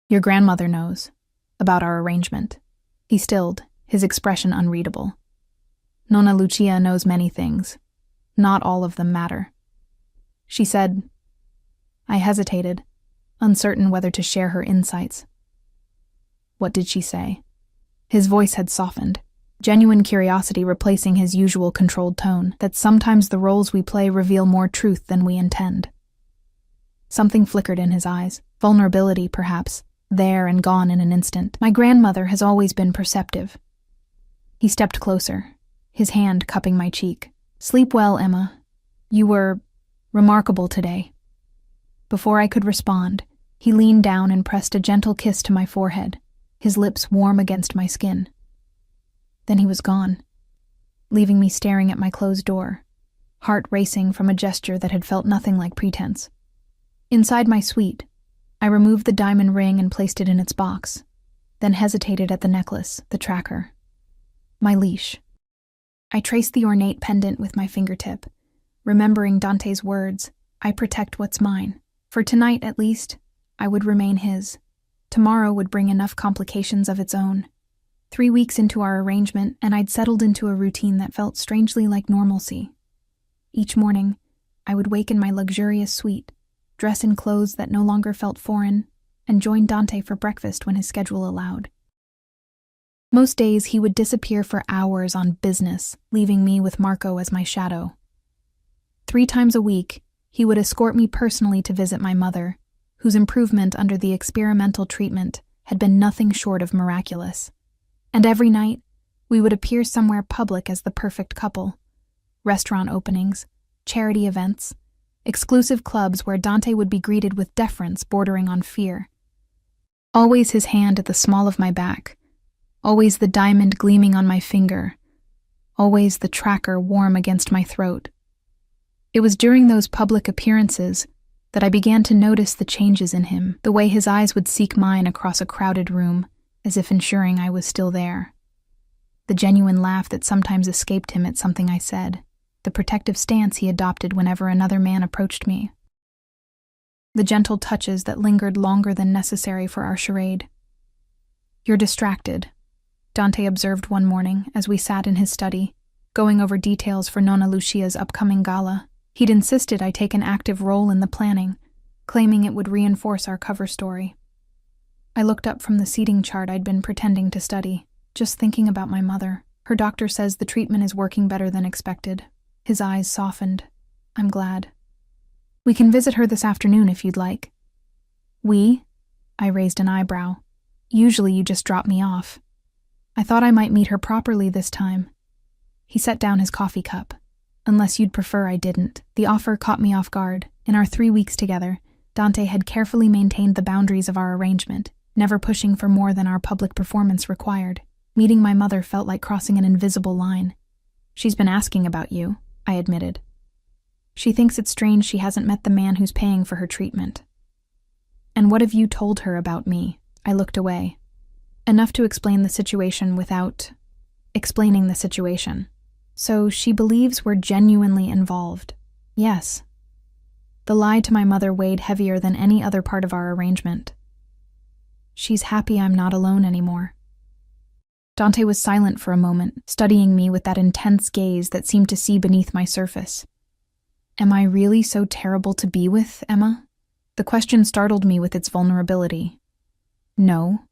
your grandmother knows about our arrangement. He stilled, his expression unreadable. Nonna Lucia knows many things. Not all of them matter. she said. I hesitated, uncertain whether to share her insights. What did she say? His voice had softened, genuine curiosity replacing his usual controlled tone, that sometimes the roles we play reveal more truth than we intend. Something flickered in his eyes, vulnerability, perhaps, there and gone in an instant. My grandmother has always been perceptive. He stepped closer, his hand cupping my cheek. Sleep well, Emma. You were remarkable today. Before I could respond, he leaned down and pressed a gentle kiss to my forehead, his lips warm against my skin. Then he was gone, leaving me staring at my closed door, heart racing from a gesture that had felt nothing like pretense. Inside my suite, I removed the diamond ring and placed it in its box, then hesitated at the necklace, the tracker, my leash. I traced the ornate pendant with my fingertip, remembering Dante's words, I protect what's mine. For tonight, at least, I would remain his. Tomorrow would bring enough complications of its own. 3 weeks into our arrangement, and I'd settled into a routine that felt strangely like normalcy. Each morning, I would wake in my luxurious suite, dress in clothes that no longer felt foreign, and join Dante for breakfast when his schedule allowed. Most days, he would disappear for hours on business, leaving me with Marco as my shadow. 3 times a week, he would escort me personally to visit my mother, whose improvement under the experimental treatment had been nothing short of miraculous. And every night, we would appear somewhere public as the perfect couple. Restaurant openings, charity events, exclusive clubs where Dante would be greeted with deference bordering on fear. Always his hand at the small of my back, always the diamond gleaming on my finger, always the tracker warm against my throat. It was during those public appearances that I began to notice the changes in him, the way his eyes would seek mine across a crowded room, as if ensuring I was still there. The genuine laugh that sometimes escaped him at something I said, the protective stance he adopted whenever another man approached me. The gentle touches that lingered longer than necessary for our charade. You're distracted, Dante observed one morning as we sat in his study, going over details for Nonna Lucia's upcoming gala. He'd insisted I take an active role in the planning, claiming it would reinforce our cover story. I looked up from the seating chart I'd been pretending to study, just thinking about my mother. Her doctor says the treatment is working better than expected. His eyes softened. I'm glad. We can visit her this afternoon if you'd like. We? I raised an eyebrow. Usually you just drop me off. I thought I might meet her properly this time. He set down his coffee cup. Unless you'd prefer I didn't. The offer caught me off guard. In our 3 weeks together, Dante had carefully maintained the boundaries of our arrangement, never pushing for more than our public performance required. Meeting my mother felt like crossing an invisible line. She's been asking about you, I admitted. She thinks it's strange she hasn't met the man who's paying for her treatment. And what have you told her about me? I looked away. Enough to explain the situation without explaining the situation. So she believes we're genuinely involved. Yes. The lie to my mother weighed heavier than any other part of our arrangement. She's happy I'm not alone anymore. Dante was silent for a moment, studying me with that intense gaze that seemed to see beneath my surface. Am I really so terrible to be with, Emma? The question startled me with its vulnerability. No,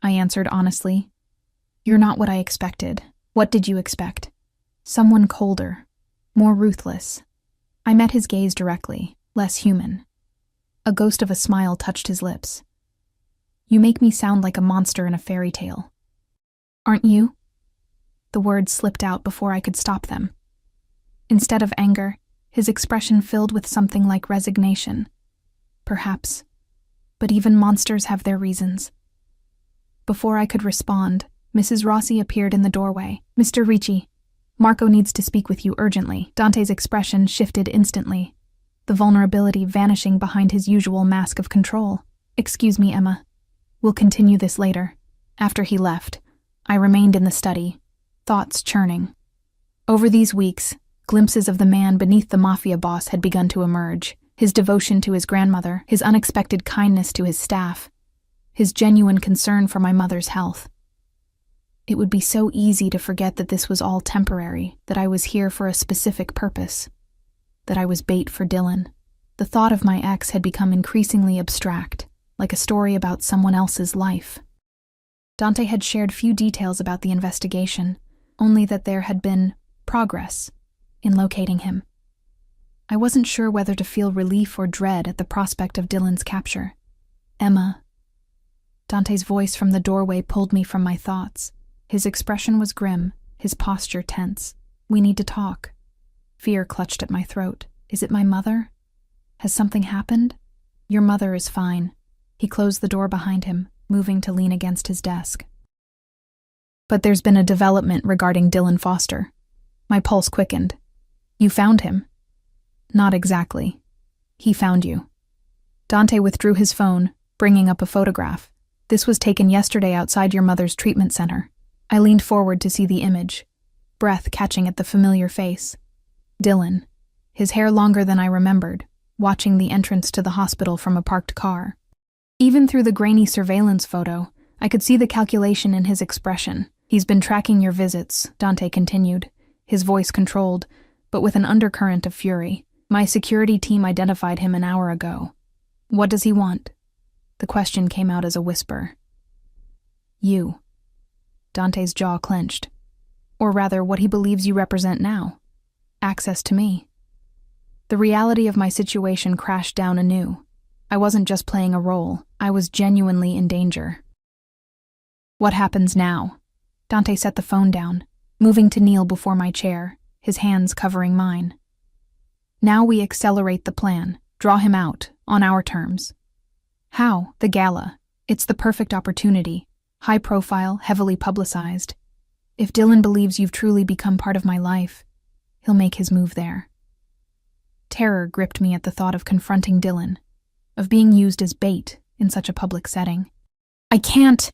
I answered honestly. You're not what I expected. What did you expect? Someone colder, more ruthless. I met his gaze directly, less human. A ghost of a smile touched his lips. You make me sound like a monster in a fairy tale. Aren't you? The words slipped out before I could stop them. Instead of anger, his expression filled with something like resignation. Perhaps. But even monsters have their reasons. Before I could respond, Mrs. Rossi appeared in the doorway. Mr. Ricci, Marco needs to speak with you urgently. Dante's expression shifted instantly, the vulnerability vanishing behind his usual mask of control. Excuse me, Emma. We'll continue this later. After he left, I remained in the study, thoughts churning. Over these weeks, glimpses of the man beneath the Mafia boss had begun to emerge. His devotion to his grandmother, his unexpected kindness to his staff, his genuine concern for my mother's health. It would be so easy to forget that this was all temporary, that I was here for a specific purpose, that I was bait for Dylan. The thought of my ex had become increasingly abstract, like a story about someone else's life. Dante had shared few details about the investigation, only that there had been progress in locating him. I wasn't sure whether to feel relief or dread at the prospect of Dylan's capture. Emma. Dante's voice from the doorway pulled me from my thoughts. His expression was grim, his posture tense. We need to talk. Fear clutched at my throat. Is it my mother? Has something happened? Your mother is fine. He closed the door behind him, moving to lean against his desk. But there's been a development regarding Dylan Foster. My pulse quickened. You found him? Not exactly. He found you. Dante withdrew his phone, bringing up a photograph. This was taken yesterday outside your mother's treatment center. I leaned forward to see the image, breath catching at the familiar face. Dylan, his hair longer than I remembered, watching the entrance to the hospital from a parked car. Even through the grainy surveillance photo, I could see the calculation in his expression. He's been tracking your visits, Dante continued, his voice controlled, but with an undercurrent of fury. My security team identified him an hour ago. What does he want? The question came out as a whisper. You. Dante's jaw clenched. Or rather, what he believes you represent now. Access to me. The reality of my situation crashed down anew. I wasn't just playing a role. I was genuinely in danger. What happens now? Dante set the phone down, moving to kneel before my chair, his hands covering mine. Now we accelerate the plan, draw him out, on our terms. How? The gala. It's the perfect opportunity. High profile, heavily publicized. If Dylan believes you've truly become part of my life, he'll make his move there. Terror gripped me at the thought of confronting Dylan, of being used as bait in such a public setting. I can't!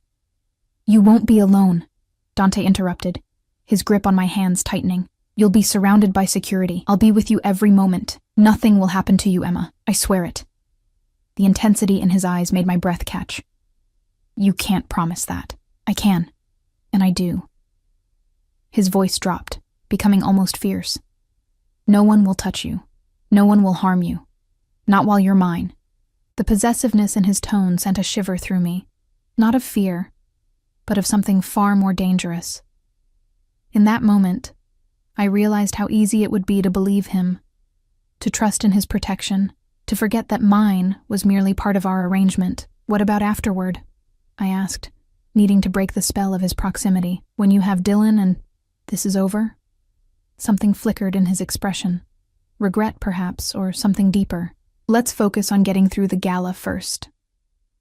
You won't be alone, Dante interrupted, his grip on my hands tightening. You'll be surrounded by security. I'll be with you every moment. Nothing will happen to you, Emma. I swear it. The intensity in his eyes made my breath catch. You can't promise that. I can. And I do. His voice dropped, becoming almost fierce. No one will touch you. No one will harm you. Not while you're mine. The possessiveness in his tone sent a shiver through me. Not of fear, but of something far more dangerous. In that moment, I realized how easy it would be to believe him, to trust in his protection, to forget that mine was merely part of our arrangement. What about afterward? I asked, needing to break the spell of his proximity. When you have Dylan and this is over? Something flickered in his expression. Regret, perhaps, or something deeper. Let's focus on getting through the gala first.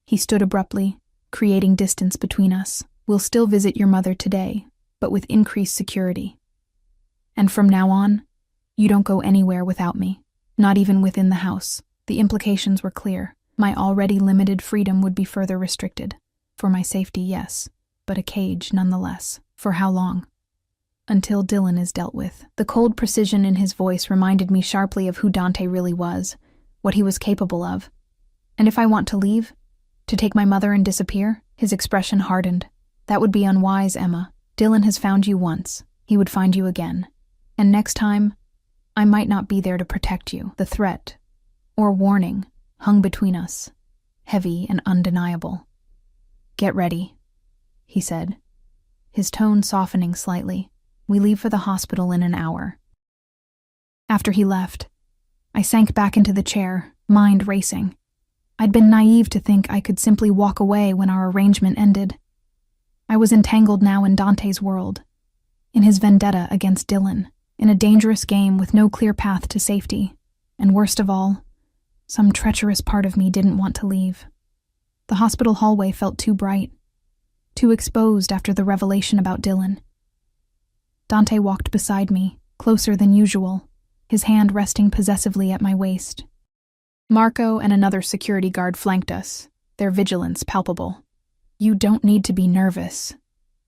He stood abruptly, creating distance between us. We'll still visit your mother today, but with increased security. And from now on, you don't go anywhere without me, not even within the house. The implications were clear. My already limited freedom would be further restricted. For my safety, yes, but a cage nonetheless. For how long? Until Dylan is dealt with. The cold precision in his voice reminded me sharply of who Dante really was, what he was capable of. And if I want to leave? To take my mother and disappear? His expression hardened. That would be unwise, Emma. Dylan has found you once. He would find you again. And next time, I might not be there to protect you. The threat, or warning, hung between us, heavy and undeniable. Get ready, he said, his tone softening slightly. We leave for the hospital in an hour. After he left, I sank back into the chair, mind racing. I'd been naive to think I could simply walk away when our arrangement ended. I was entangled now in Dante's world, in his vendetta against Dylan, in a dangerous game with no clear path to safety, and worst of all, some treacherous part of me didn't want to leave. The hospital hallway felt too bright, too exposed after the revelation about Dylan. Dante walked beside me, closer than usual, his hand resting possessively at my waist. Marco and another security guard flanked us, their vigilance palpable. You don't need to be nervous,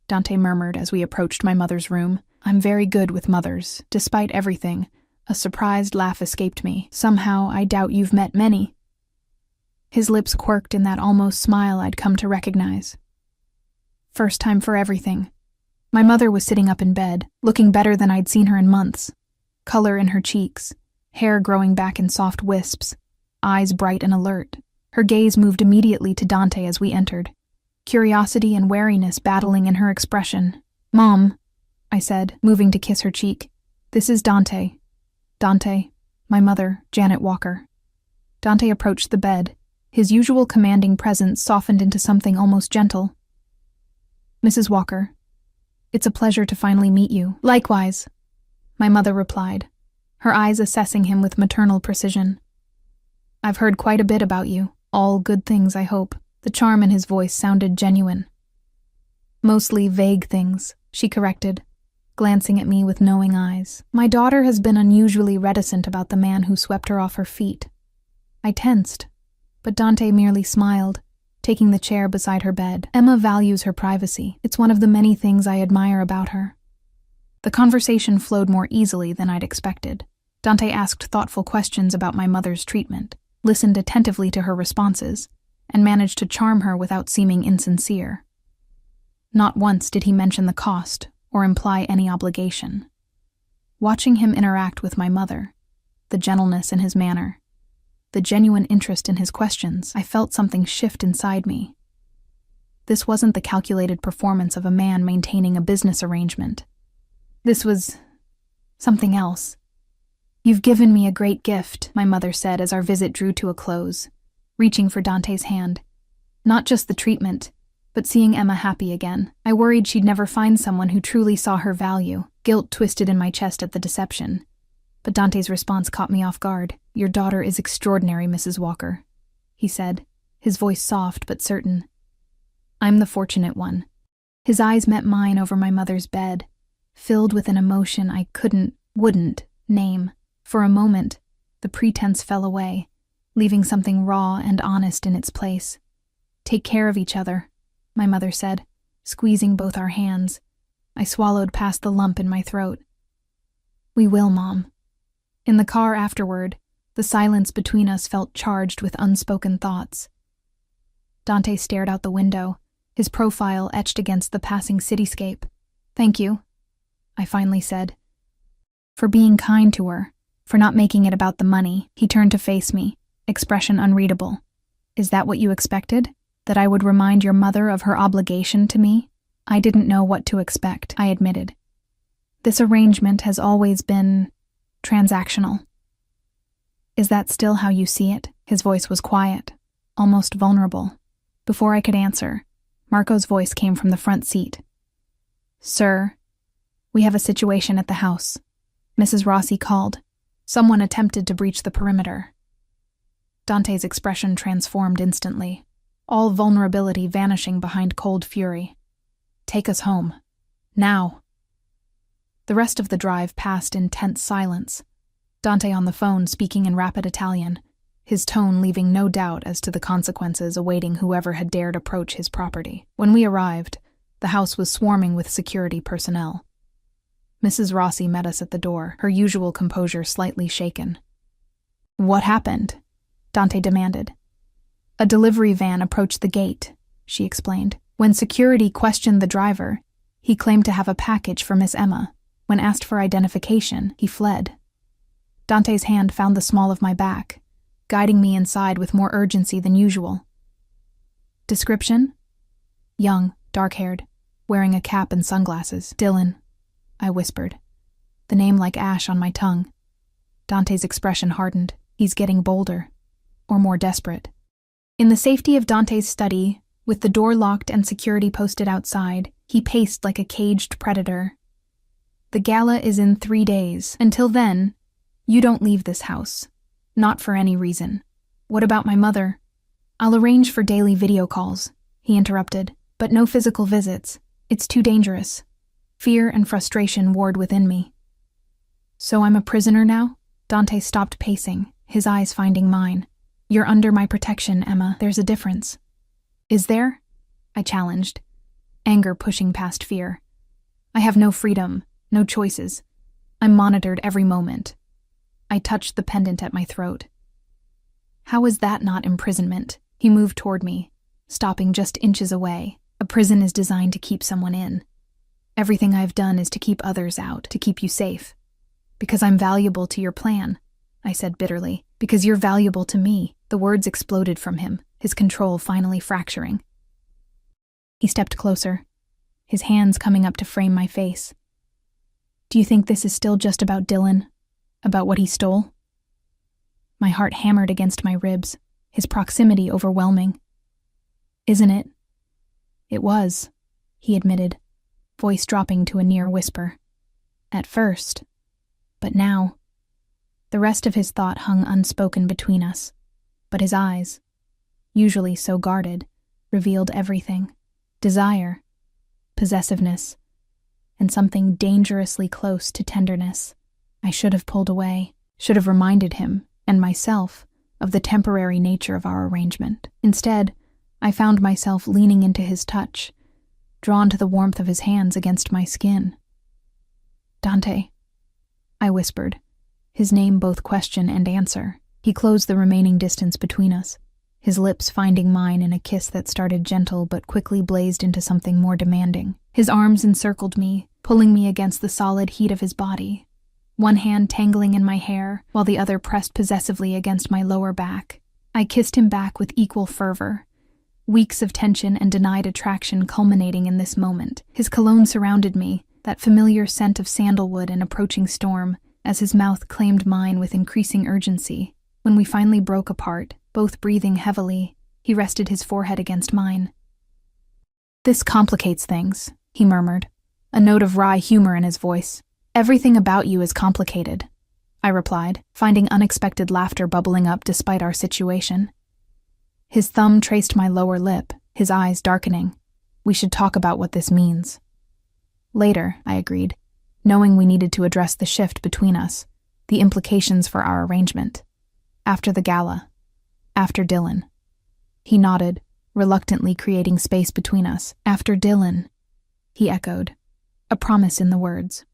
Dante murmured as we approached my mother's room. I'm very good with mothers, despite everything. A surprised laugh escaped me. Somehow, I doubt you've met many. His lips quirked in that almost smile I'd come to recognize. First time for everything. My mother was sitting up in bed, looking better than I'd seen her in months. Color in her cheeks, hair growing back in soft wisps. eyes bright and alert. Her gaze moved immediately to Dante as we entered, curiosity and wariness battling in her expression. "Mom," I said, moving to kiss her cheek. "This is Dante. Dante, my mother, Janet Walker." Dante approached the bed, his usual commanding presence softened into something almost gentle. "Mrs. Walker, it's a pleasure to finally meet you." "Likewise," my mother replied, her eyes assessing him with maternal precision. "I've heard quite a bit about you. All good things, I hope." The charm in his voice sounded genuine. "Mostly vague things," she corrected, glancing at me with knowing eyes. "My daughter has been unusually reticent about the man who swept her off her feet." I tensed, but Dante merely smiled, taking the chair beside her bed. "Emma values her privacy. It's one of the many things I admire about her." The conversation flowed more easily than I'd expected. Dante asked thoughtful questions about my mother's treatment, listened attentively to her responses, and managed to charm her without seeming insincere. Not once did he mention the cost or imply any obligation. Watching him interact with my mother, the gentleness in his manner, the genuine interest in his questions, I felt something shift inside me. This wasn't the calculated performance of a man maintaining a business arrangement. This was something else. "You've given me a great gift," my mother said as our visit drew to a close, reaching for Dante's hand. "Not just the treatment, but seeing Emma happy again. I worried she'd never find someone who truly saw her value." Guilt twisted in my chest at the deception, but Dante's response caught me off guard. "Your daughter is extraordinary, Mrs. Walker," he said, his voice soft but certain. "I'm the fortunate one." His eyes met mine over my mother's bed, filled with an emotion I wouldn't name. For a moment, the pretense fell away, leaving something raw and honest in its place. "Take care of each other," my mother said, squeezing both our hands. I swallowed past the lump in my throat. "We will, Mom." In the car afterward, the silence between us felt charged with unspoken thoughts. Dante stared out the window, his profile etched against the passing cityscape. "Thank you," I finally said. "For being kind to her, for not making it about the money." He turned to face me, expression unreadable. "Is that what you expected? That I would remind your mother of her obligation to me?" I didn't know what to expect, I admitted. "This arrangement has always been transactional." "Is that still how you see it?" His voice was quiet, almost vulnerable. Before I could answer, Marco's voice came from the front seat. "Sir, we have a situation at the house." Mrs. Rossi called. "Someone attempted to breach the perimeter." Dante's expression transformed instantly, all vulnerability vanishing behind cold fury. "Take us home. Now." The rest of the drive passed in tense silence, Dante on the phone speaking in rapid Italian, his tone leaving no doubt as to the consequences awaiting whoever had dared approach his property. When we arrived, the house was swarming with security personnel. Mrs. Rossi met us at the door, her usual composure slightly shaken. "What happened?" Dante demanded. "A delivery van approached the gate," she explained. "When security questioned the driver, he claimed to have a package for Miss Emma. When asked for identification, he fled." Dante's hand found the small of my back, guiding me inside with more urgency than usual. "Description?" "Young, dark-haired, wearing a cap and sunglasses." "Dylan," I whispered, the name like ash on my tongue. Dante's expression hardened. He's getting bolder, or more desperate. In the safety of Dante's study, with the door locked and security posted outside, he paced like a caged predator. "The gala is in 3 days. Until then, you don't leave this house. Not for any reason." "What about my mother?" "I'll arrange for daily video calls," he interrupted, "but no physical visits. It's too dangerous." Fear and frustration warred within me. "So I'm a prisoner now?" Dante stopped pacing, his eyes finding mine. "You're under my protection, Emma. There's a difference." "Is there?" I challenged, anger pushing past fear. "I have no freedom, no choices. I'm monitored every moment." I touched the pendant at my throat. "How is that not imprisonment?" He moved toward me, stopping just inches away. "A prison is designed to keep someone in. Everything I've done is to keep others out, to keep you safe. Because I'm valuable to your plan. I said bitterly. Because you're valuable to me. The words exploded from him, his control finally fracturing. He stepped closer, his hands coming up to frame my face. Do you think this is still just about Dylan? About what he stole? My heart hammered against my ribs, his proximity overwhelming. Isn't it? It was, he admitted, voice dropping to a near whisper. At first. But now. The rest of his thought hung unspoken between us, but his eyes, usually so guarded, revealed everything. Desire, possessiveness, and something dangerously close to tenderness. I should have pulled away, should have reminded him, and myself, of the temporary nature of our arrangement. Instead, I found myself leaning into his touch, drawn to the warmth of his hands against my skin. Dante, I whispered, his name both question and answer. He closed the remaining distance between us, his lips finding mine in a kiss that started gentle but quickly blazed into something more demanding. His arms encircled me, pulling me against the solid heat of his body, one hand tangling in my hair while the other pressed possessively against my lower back. I kissed him back with equal fervor, weeks of tension and denied attraction culminating in this moment. His cologne surrounded me, that familiar scent of sandalwood and approaching storm, as his mouth claimed mine with increasing urgency. When we finally broke apart, both breathing heavily, he rested his forehead against mine. This complicates things, he murmured, a note of wry humor in his voice. Everything about you is complicated, I replied, finding unexpected laughter bubbling up despite our situation. His thumb traced my lower lip, his eyes darkening. We should talk about what this means. Later, I agreed, knowing we needed to address the shift between us, the implications for our arrangement. After the gala. After Dylan. He nodded, reluctantly creating space between us. After Dylan, he echoed, a promise in the words.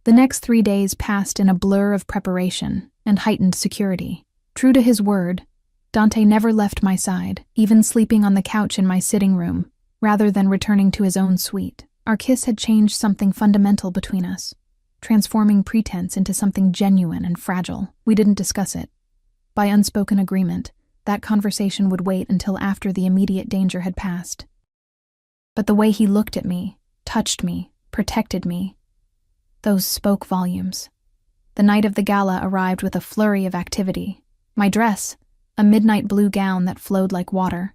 The next 3 days passed in a blur of preparation and heightened security. True to his word, Dante never left my side, even sleeping on the couch in my sitting room, rather than returning to his own suite. Our kiss had changed something fundamental between us, transforming pretense into something genuine and fragile. We didn't discuss it. By unspoken agreement, that conversation would wait until after the immediate danger had passed. But the way he looked at me, touched me, protected me, those spoke volumes. The night of the gala arrived with a flurry of activity. My dress, a midnight blue gown that flowed like water,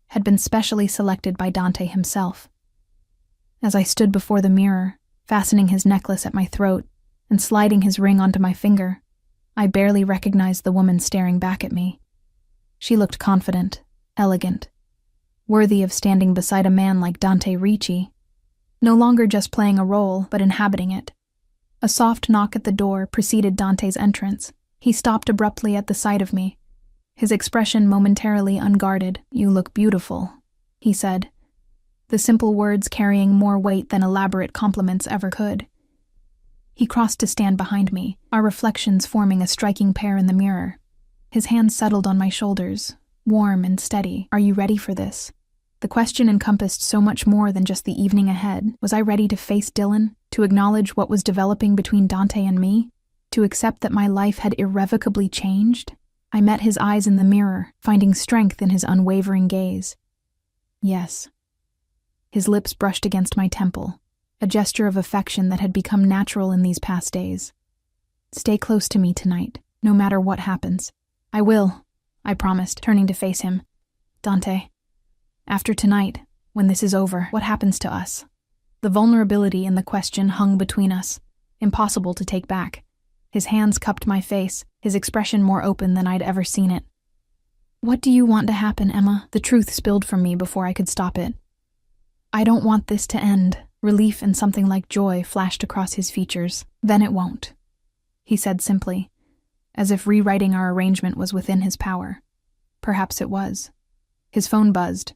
had been specially selected by Dante himself. As I stood before the mirror, fastening his necklace at my throat and sliding his ring onto my finger, I barely recognized the woman staring back at me. She looked confident, elegant, worthy of standing beside a man like Dante Ricci, no longer just playing a role, but inhabiting it. A soft knock at the door preceded Dante's entrance. He stopped abruptly at the sight of me, his expression momentarily unguarded. "You look beautiful," he said, the simple words carrying more weight than elaborate compliments ever could. He crossed to stand behind me, our reflections forming a striking pair in the mirror. His hand settled on my shoulders, warm and steady. "Are you ready for this?" The question encompassed so much more than just the evening ahead. Was I ready to face Dylan, to acknowledge what was developing between Dante and me, to accept that my life had irrevocably changed? I met his eyes in the mirror, finding strength in his unwavering gaze. Yes. His lips brushed against my temple, a gesture of affection that had become natural in these past days. "Stay close to me tonight, no matter what happens." "I will," I promised, turning to face him. "Dante, after tonight, when this is over, what happens to us?" The vulnerability in the question hung between us, impossible to take back. His hands cupped my face, his expression more open than I'd ever seen it. "What do you want to happen, Emma?" The truth spilled from me before I could stop it. "I don't want this to end." Relief and something like joy flashed across his features. "Then it won't," he said simply, as if rewriting our arrangement was within his power. Perhaps it was. His phone buzzed,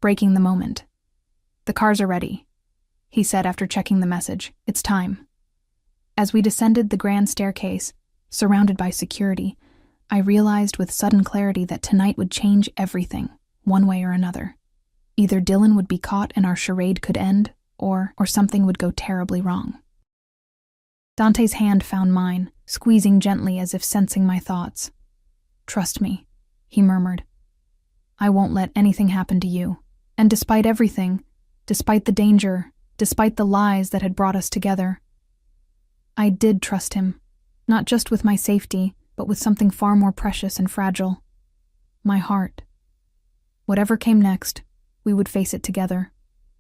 breaking the moment. "The cars are ready," he said after checking the message. "It's time." As we descended the grand staircase, surrounded by security, I realized with sudden clarity that tonight would change everything, one way or another. Either Dylan would be caught and our charade could end, or something would go terribly wrong. Dante's hand found mine, squeezing gently as if sensing my thoughts. "Trust me," he murmured. "I won't let anything happen to you. And despite everything, despite the danger, despite the lies that had brought us together." I did trust him, not just with my safety, but with something far more precious and fragile. My heart. Whatever came next, we would face it together.